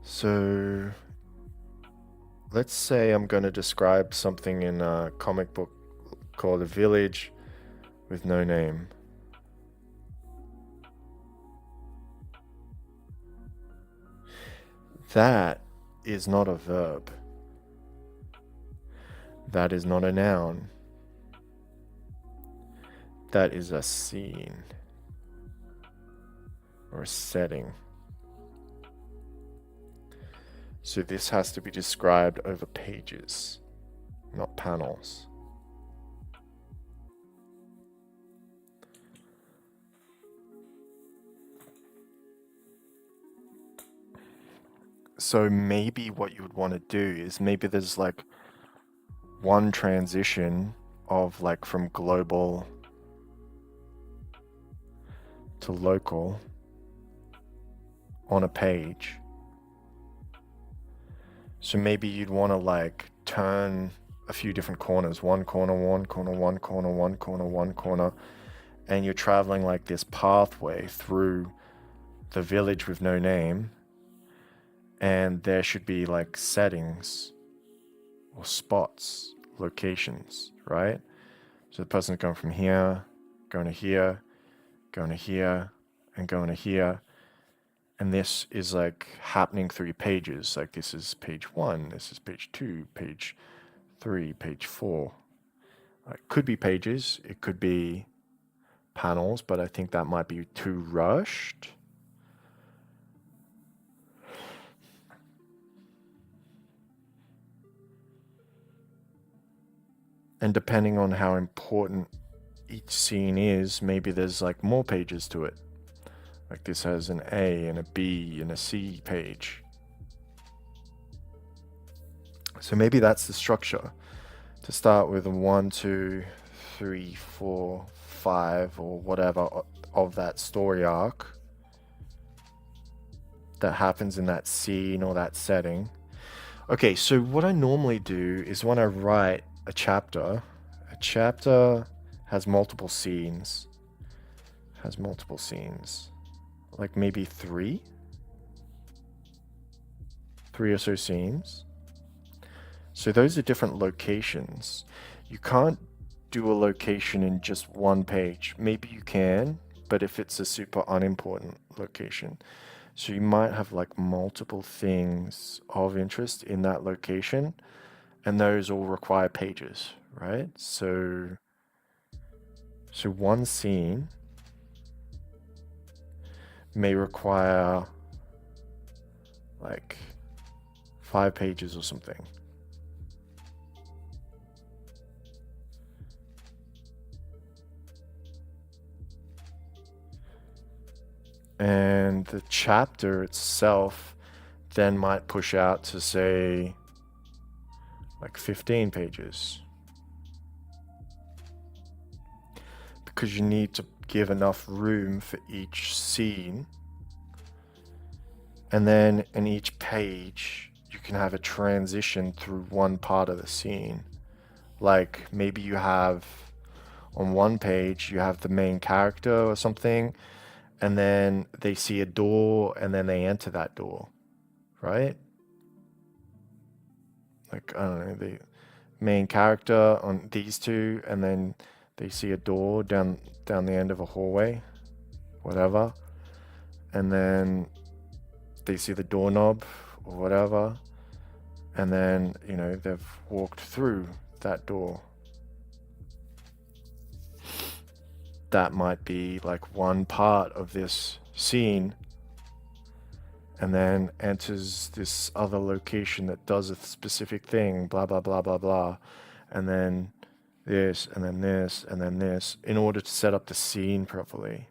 Speaker 1: So let's say I'm going to describe something in a comic book called A Village with No Name. That is not a verb. That is not a noun. That is a scene or a setting. So this has to be described over pages, not panels. So maybe what you would want to do is maybe there's like one transition of like from global to local on a page. So maybe you'd want to like turn a few different corners, one corner, one corner, one corner, one corner, one corner, and you're traveling like this pathway through the village with no name, and there should be like settings or spots, locations, right? So the person's going from here, going to here, going to here, and going to here. And this is like happening through pages. Like this is page 1, this is page 2, page 3, page 4. It could be pages, it could be panels, but I think that might be too rushed. And depending on how important each scene is, maybe there's like more pages to it. Like this has an A and a B and a C page. So maybe that's the structure. To start with a 1, 2, 3, 4, 5 or whatever of that story arc that happens in that scene or that setting. Okay, so what I normally do is when I write a chapter has multiple scenes. Like maybe three or so scenes. So those are different locations. You can't do a location in just one page. Maybe you can, but if it's a super unimportant location. So you might have like multiple things of interest in that location, and those all require pages, right? So one scene may require like 5 pages or something. And the chapter itself then might push out to say like 15 pages. Because you need to give enough room for each scene. And then in each page, you can have a transition through one part of the scene. Like maybe you have on one page, you have the main character or something, and then they see a door and then they enter that door, right? Like, I don't know, the main character on these two, and then they see a door down the end of a hallway, whatever, and then they see the doorknob or whatever, and then, you know, they've walked through that door. That might be like one part of this scene, and then enters this other location that does a specific thing, blah, blah, blah, blah, blah, and then this, and then this, and then this, in order to set up the scene properly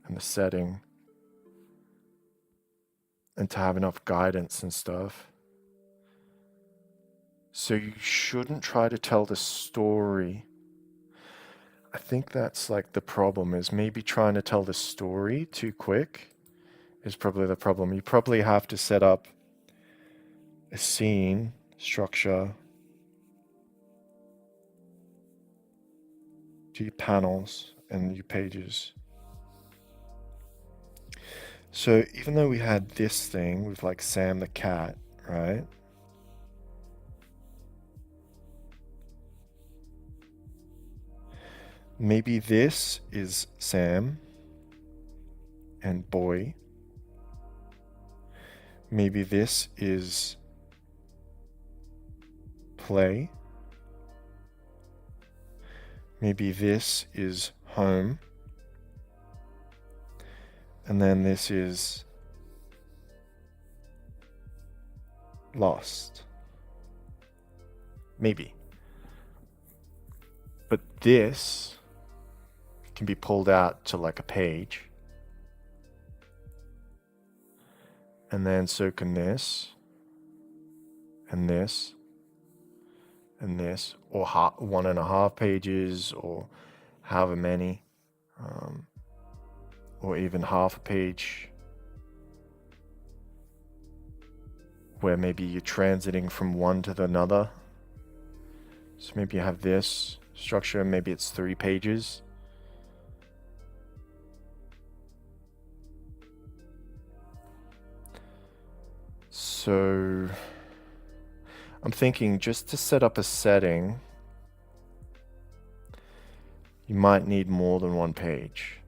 Speaker 1: and the setting, and to have enough guidance and stuff. So you shouldn't try to tell the story. I think that's like the problem, is maybe trying to tell the story too quick is probably the problem. You probably have to set up a scene structure to your panels and your pages. So even though we had this thing with like Sam the cat, right? Maybe this is Sam and boy. Maybe this is play. Maybe this is home. And then this is lost. Maybe. But this can be pulled out to like a page. And then so can this. And this. And this. Or 1.5 pages, or however many. Or even half a page. Where maybe you're transiting from one to another. So maybe you have this structure, maybe it's 3 pages. So I'm thinking just to set up a setting, you might need more than 1 page.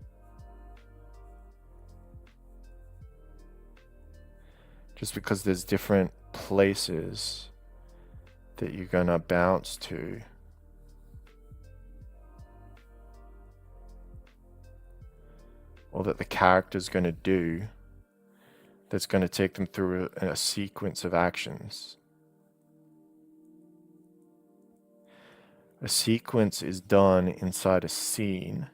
Speaker 1: Just because there's different places that you're gonna bounce to. Or that the character's gonna do, that's gonna take them through a sequence of actions. A sequence is done inside a scene.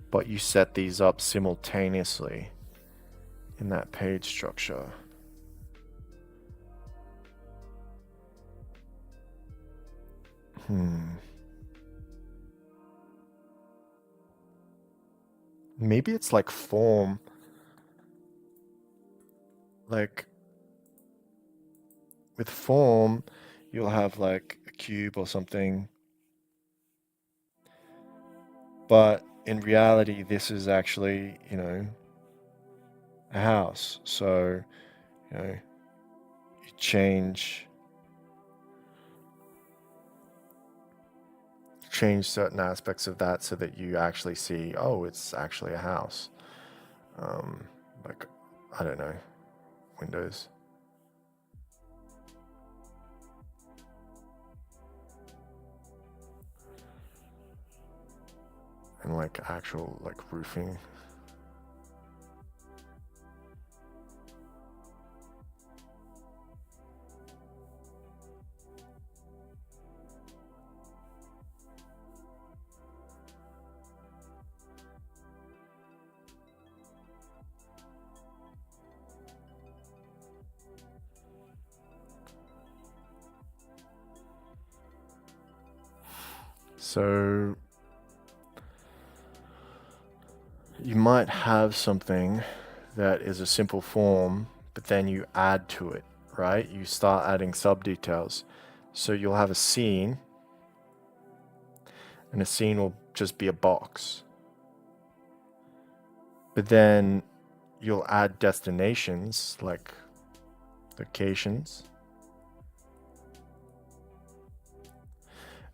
Speaker 1: But you set these up simultaneously in that page structure. Maybe it's like form. Like with form, you'll have like a cube or something. But in reality, this is actually, you know, a house. So, you know, you change certain aspects of that so that you actually see, oh, it's actually a house. Like, I don't know, windows. And like actual like roofing. So you might have something that is a simple form, but then you add to it, right? You start adding sub-details. So you'll have a scene, and a scene will just be a box. But then you'll add destinations, like locations.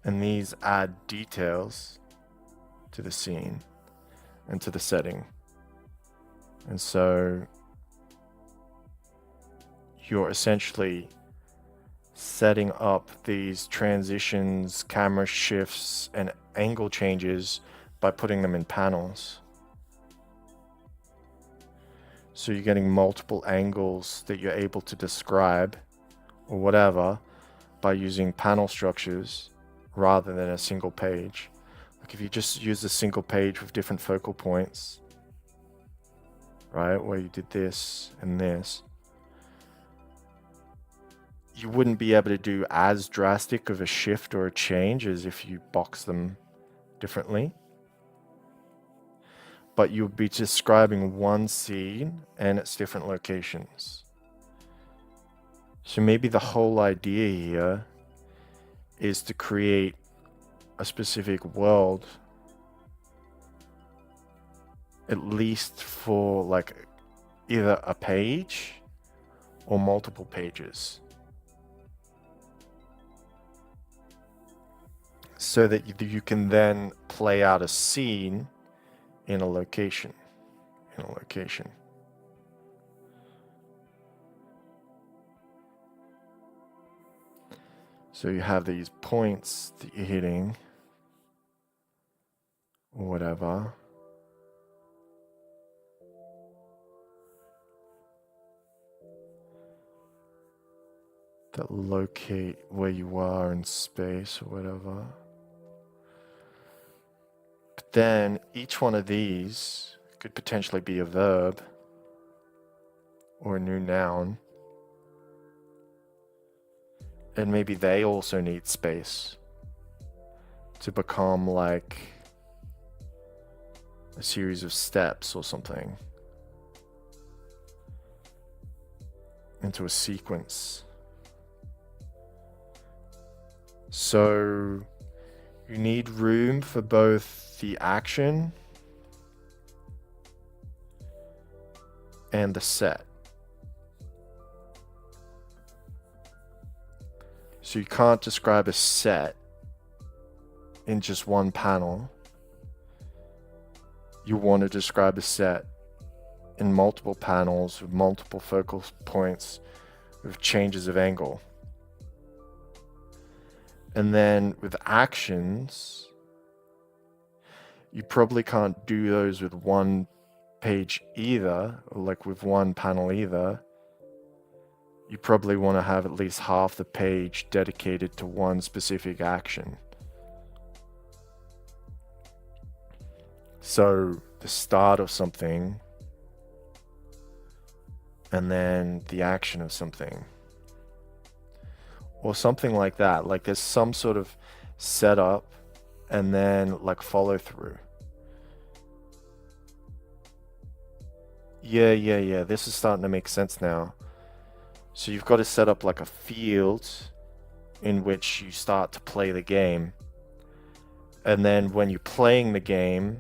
Speaker 1: And these add details to the scene and to the setting. And so you're essentially setting up these transitions, camera shifts, and angle changes by putting them in panels. So you're getting multiple angles that you're able to describe or whatever by using panel structures rather than a single page. Like if you just use a single page with different focal points, right, where you did this and this, you wouldn't be able to do as drastic of a shift or a change as if you box them differently. But you'll be describing one scene and its different locations. So maybe the whole idea here is to create a specific world, at least for like either a page or multiple pages, so that you can then play out a scene in a location. So you have these points that you're hitting, or whatever. That locate where you are in space or whatever. But then each one of these could potentially be a verb or a new noun. And maybe they also need space to become like a series of steps or something into a sequence. So you need room for both the action and the set. So you can't describe a set in just one panel. You want to describe a set in multiple panels with multiple focal points with changes of angle. And then with actions, you probably can't do those with one page either, or like with one panel either. You probably want to have at least half the page dedicated to one specific action. So the start of something, and then the action of something. Or something like that. Like there's some sort of setup and then like follow through. Yeah. This is starting to make sense now. So you've got to set up like a field in which you start to play the game. And then when you're playing the game,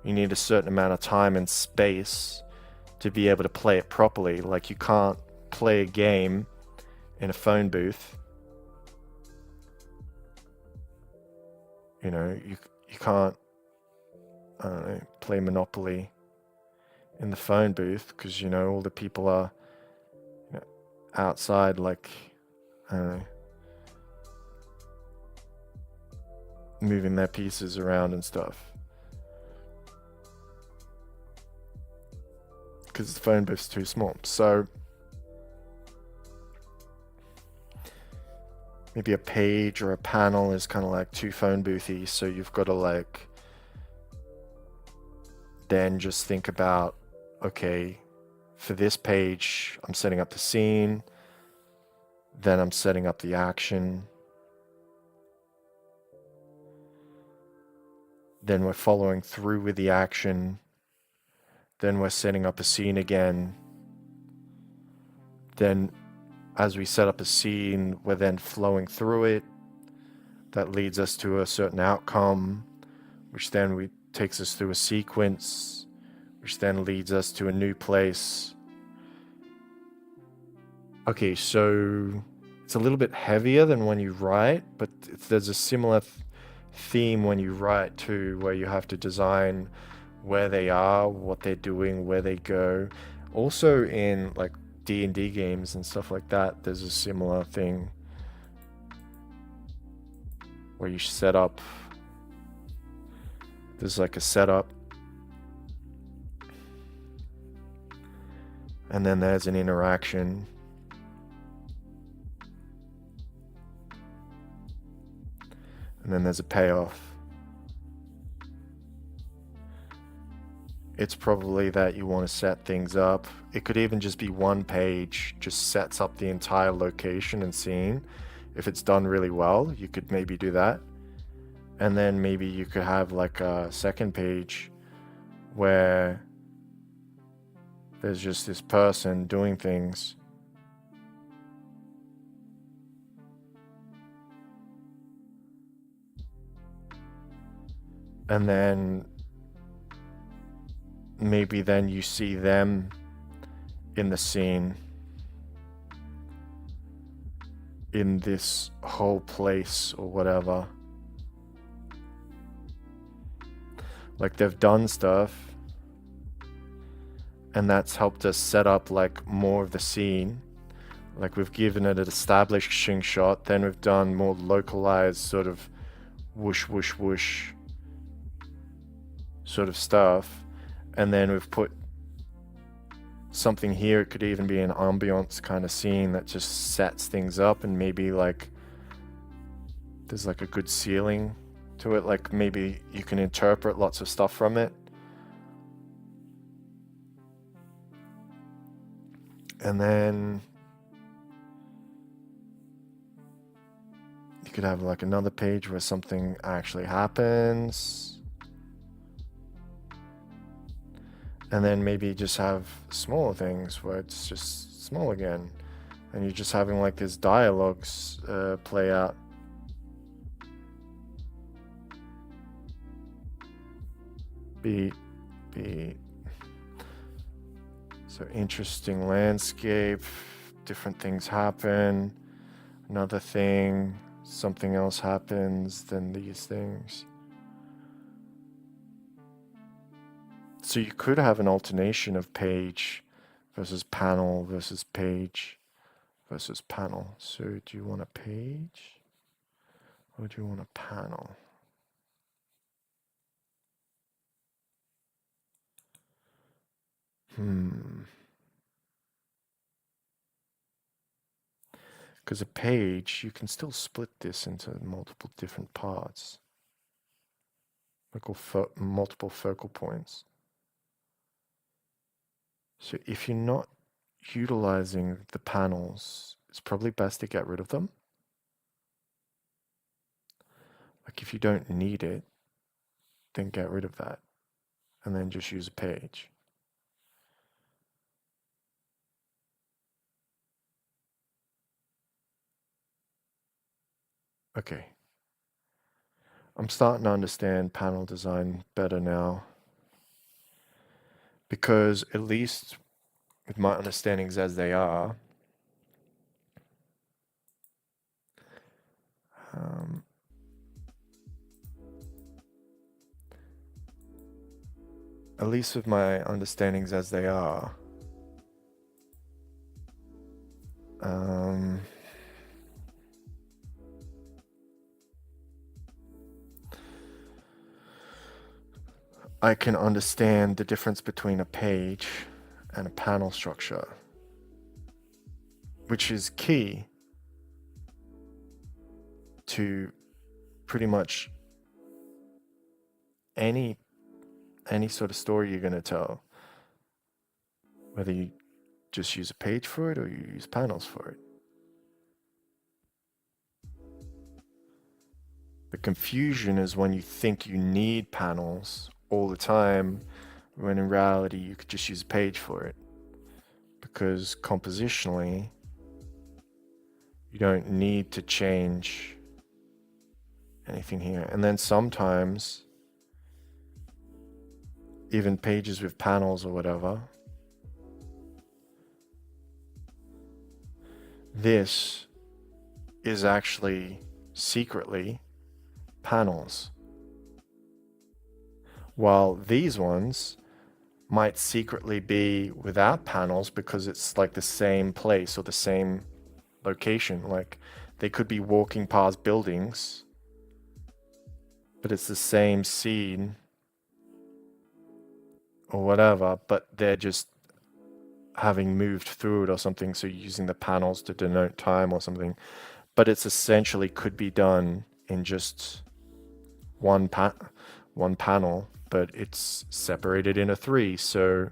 Speaker 1: you need a certain amount of time and space to be able to play it properly. Like you can't play a game in a phone booth. You know, you can't, I don't know, play Monopoly in the phone booth because, you know, all the people are outside, like, I don't know, moving their pieces around and stuff. Because the phone booth's too small. So maybe a page or a panel is kind of like too phone boothy, so you've got to like then just think about, okay, for this page I'm setting up the scene, then I'm setting up the action, then we're following through with the action, then we're setting up a scene again, then as we set up a scene, we're then flowing through it. That leads us to a certain outcome, which then takes us through a sequence, which then leads us to a new place. Okay, so it's a little bit heavier than when you write, but there's a similar theme when you write too, where you have to design where they are, what they're doing, where they go. Also in like D&D games and stuff like that, there's a similar thing where you set up, there's like a setup, and then there's an interaction, and then there's a payoff. it's probably that you want to set things up. It could even just be one page, just sets up the entire location and scene. If it's done really well, you could maybe do that. And then maybe you could have like a second page where there's just this person doing things. And then maybe then you see them in the scene in this whole place or whatever. Like they've done stuff and that's helped us set up like more of the scene. Like we've given it an establishing shot, then we've done more localized sort of whoosh whoosh whoosh sort of stuff, and then we've put something here. It could even be an ambiance kind of scene that just sets things up, and maybe like there's like a good ceiling to it, like maybe you can interpret lots of stuff from it. And then you could have like another page where something actually happens. And then maybe just have smaller things where it's just small again. And you're just having like this dialogues play out. Beat, beat. So interesting landscape, different things happen. Another thing, something else happens, then these things. So you could have an alternation of page versus panel versus page versus panel. So do you want a page or do you want a panel? Because a page, you can still split this into multiple different parts. Like multiple focal points. So if you're not utilizing the panels, it's probably best to get rid of them. Like if you don't need it, then get rid of that and then just use a page. Okay. I'm starting to understand panel design better now, because at least with my understandings as they are, at least with my understandings as they are, I can understand the difference between a page and a panel structure, which is key to pretty much any sort of story you're going to tell, whether you just use a page for it or you use panels for it. The confusion is when you think you need panels all the time, when in reality you could just use a page for it, because compositionally you don't need to change anything here. And then sometimes even pages with panels or whatever, this is actually secretly panels, while these ones might secretly be without panels because it's like the same place or the same location. Like they could be walking past buildings, but it's the same scene or whatever, but they're just having moved through it or something, so using the panels to denote time or something. But it's essentially could be done in just one panel, but it's separated into three. So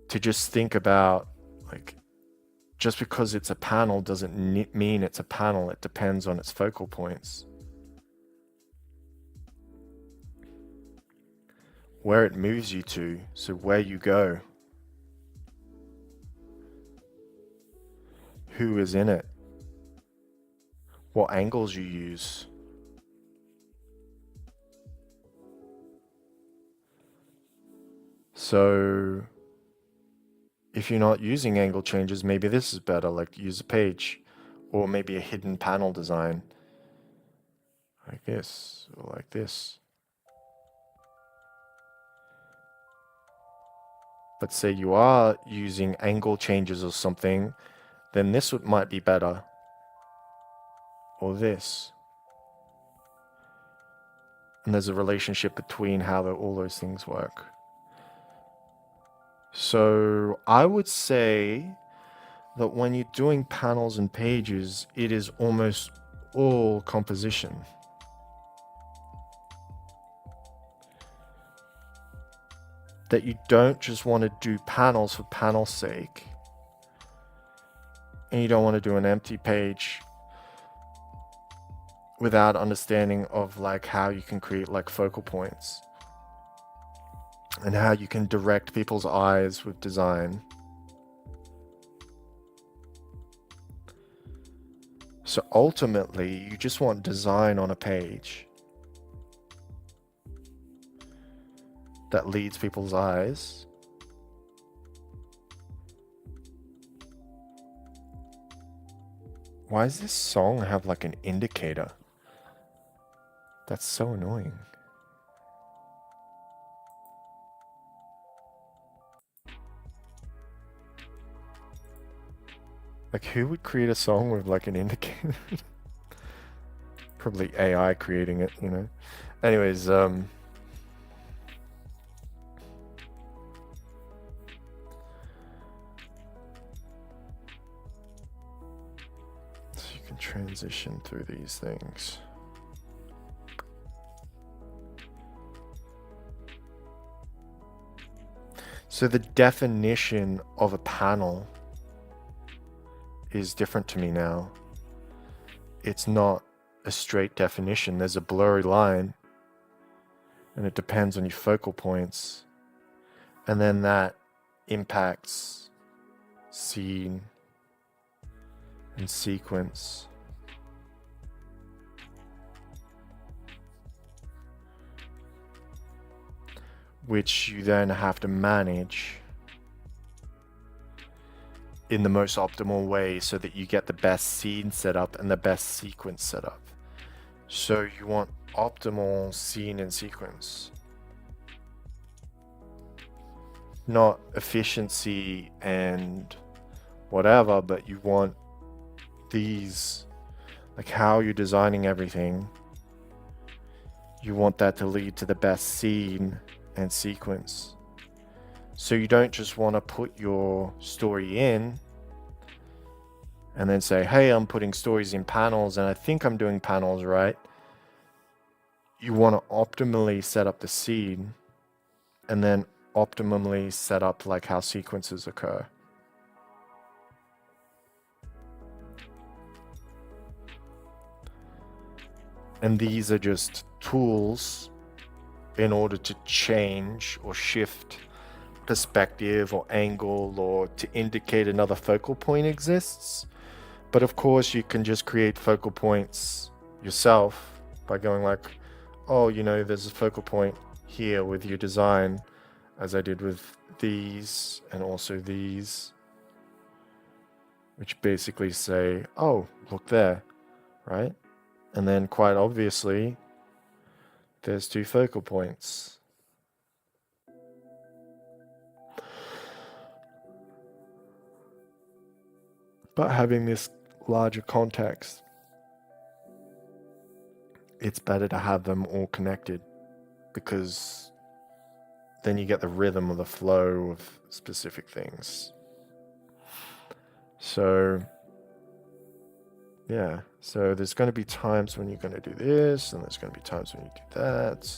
Speaker 1: to just think about, like, just because it's a panel doesn't mean it's a panel. It depends on its focal points, where it moves you to, so where you go, who is in it, what angles you use. So if you're not using angle changes, maybe this is better, like use a page, or maybe a hidden panel design like this or like this. But say you are using angle changes or something, then this might be better, or this. And there's a relationship between how all those things work. So I would say that when you're doing panels and pages, it is almost all composition. That you don't just want to do panels for panel's sake, and you don't want to do an empty page without understanding of like how you can create like focal points and how you can direct people's eyes with design. So ultimately, you just want design on a page that leads people's eyes. Why does this song have like an indicator? That's so annoying. Like, who would create a song with like an indicator? Probably AI creating it, you know? Anyways, so you can transition through these things. So the definition of a panel is different to me now. It's not a straight definition. There's a blurry line, and it depends on your focal points. And then that impacts scene and sequence. Which you then have to manage in the most optimal way so that you get the best scene set up and the best sequence set up. So you want optimal scene and sequence, not efficiency and whatever, but you want these, like how you're designing everything, you want that to lead to the best scene and sequence. So you don't just want to put your story in and then say, hey, I'm putting stories in panels and I think I'm doing panels right. You want to optimally set up the scene and then optimally set up like how sequences occur. And these are just tools in order to change or shift perspective or angle or to indicate another focal point exists. But of course you can just create focal points yourself by going like, oh, you know, there's a focal point here with your design, as I did with these and also these, which basically say, oh, look there, right? And then quite obviously there's two focal points. But having this larger context, it's better to have them all connected because then you get the rhythm or the flow of specific things. So Yeah, so there's going to be times when you're going to do this, and there's going to be times when you do that.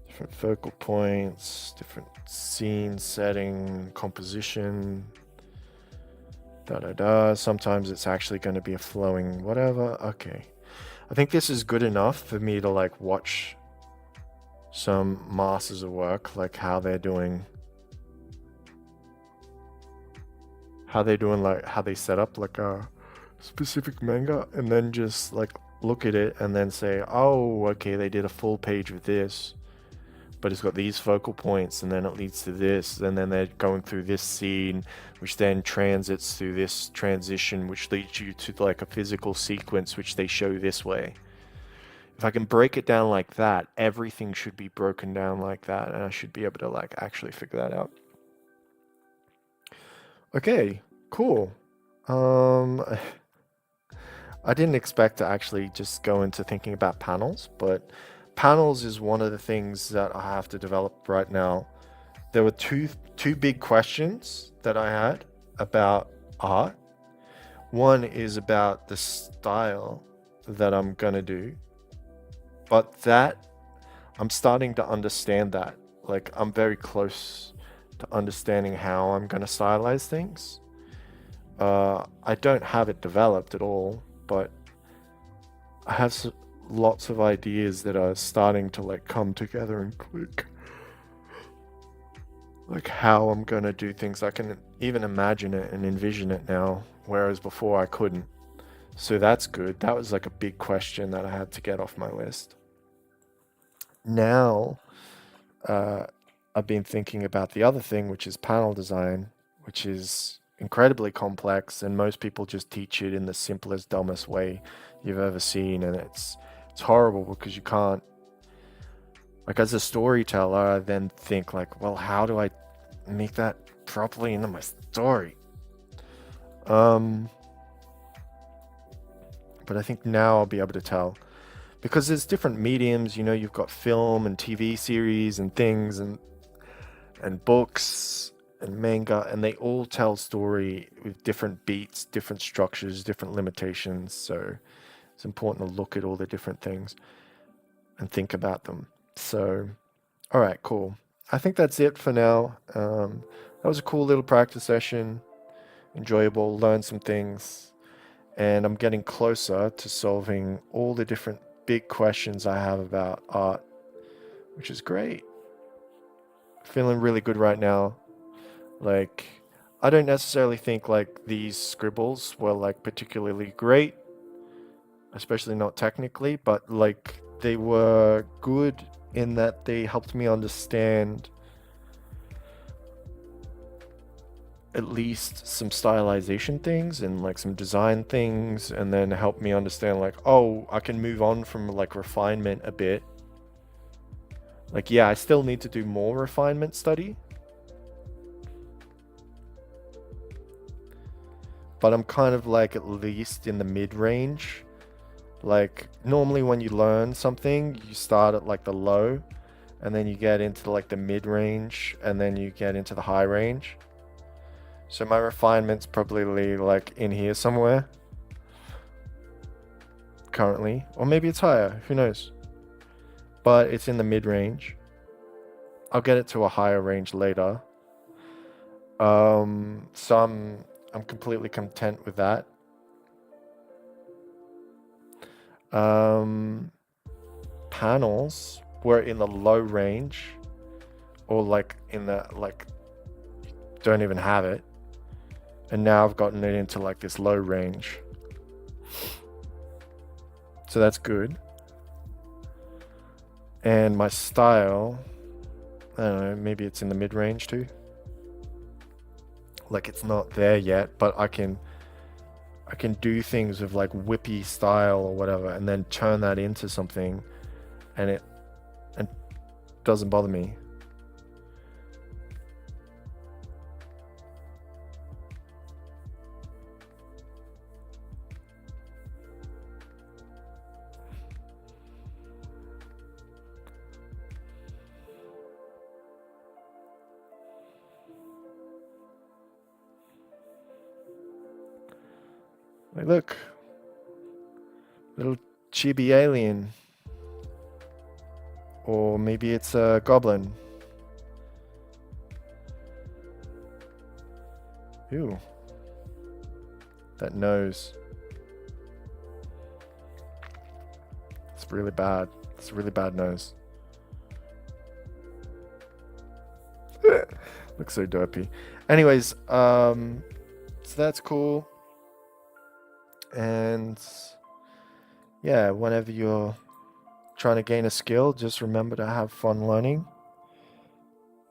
Speaker 1: Different focal points, different scene setting, composition, da da da. Sometimes it's actually going to be a flowing whatever. Okay. I think this is good enough for me to like watch some masters of work, like how they're doing, like how they set up like a specific manga, and then just like look at it and then say, oh, okay, they did a full page of this, but it's got these focal points, and then it leads to this, and then they're going through this scene, which then transits through this transition, which leads you to like a physical sequence, which they show this way. If I can break it down like that, everything should be broken down like that, and I should be able to like actually figure that out. Okay, cool. Um, I didn't expect to actually just go into thinking about panels, but panels is one of the things that I have to develop right now. There were two big questions that I had about art. One is about the style that I'm gonna do, but that I'm starting to understand that. Like I'm very close to understanding how I'm gonna stylize things. I don't have it developed at all, but I have lots of ideas that are starting to like come together and click. Like how I'm gonna do things. I can even imagine it and envision it now, whereas before I couldn't. So that's good. That was like a big question that I had to get off my list. Now, uh, I've been thinking about the other thing, which is panel design, which is incredibly complex, and most people just teach it in the simplest, dumbest way you've ever seen, and it's horrible because you can't. Like as a storyteller, I then think like, well, how do I make that properly into my story? Um, but I think now I'll be able to tell because there's different mediums. You know, you've got film and TV series and things and books and manga, and they all tell story with different beats, different structures, different limitations. So it's important to look at all the different things and think about them. So, all right, cool. I think that's it for now. That was a cool little practice session, enjoyable, learned some things, and I'm getting closer to solving all the different big questions I have about art, which is great. Feeling really good right now. Like, I don't necessarily think like these scribbles were like particularly great, especially not technically, but like they were good in that they helped me understand at least some stylization things and like some design things, and then help me understand like, oh, I can move on from like refinement a bit. Like, yeah, I still need to do more refinement study, but I'm kind of like at least in the mid range. Like normally when you learn something, you start at like the low, and then you get into like the mid range, and then you get into the high range. So my refinement's probably like in here somewhere currently, or maybe it's higher, who knows? But it's in the mid range. I'll get it to a higher range later. So I'm completely content with that. Um, Panels were in the low range, or like in the like don't even have it, and now I've gotten it into like this low range. So that's good. And my style, I don't know, maybe it's in the mid range too. Like it's not there yet, but I can do things with like whippy style or whatever, and then turn that into something, and it doesn't bother me. Like, look, little chibi alien. Or maybe it's a goblin. Ew. That nose. It's really bad. It's a really bad nose. Looks so dopey. Anyways, so that's cool. And yeah, whenever you're trying to gain a skill, just remember to have fun learning.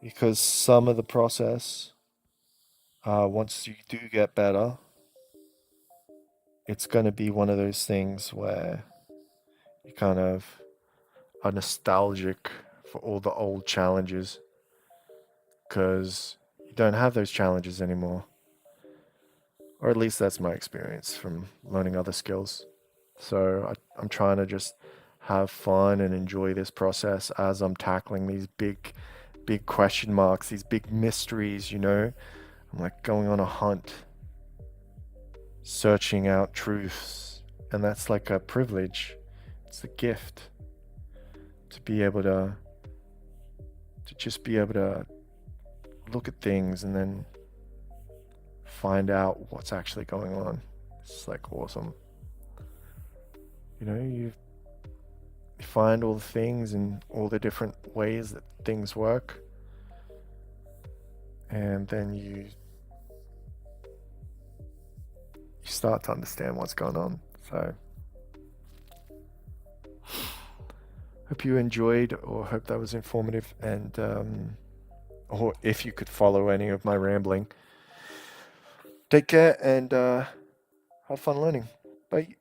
Speaker 1: Because some of the process, once you do get better, it's going to be one of those things where you kind of are nostalgic for all the old challenges because you don't have those challenges anymore. Or at least that's my experience from learning other skills. So I'm trying to just have fun and enjoy this process as I'm tackling these big question marks, these big mysteries, you know? I'm like going on a hunt, searching out truths. And that's like a privilege. It's a gift to be able to just be able to look at things and then find out what's actually going on. It's like awesome. You know, you find all the things and all the different ways that things work, and then you start to understand what's going on. So hope you enjoyed, or hope that was informative, and or if you could follow any of my rambling. Take care and have fun learning. Bye.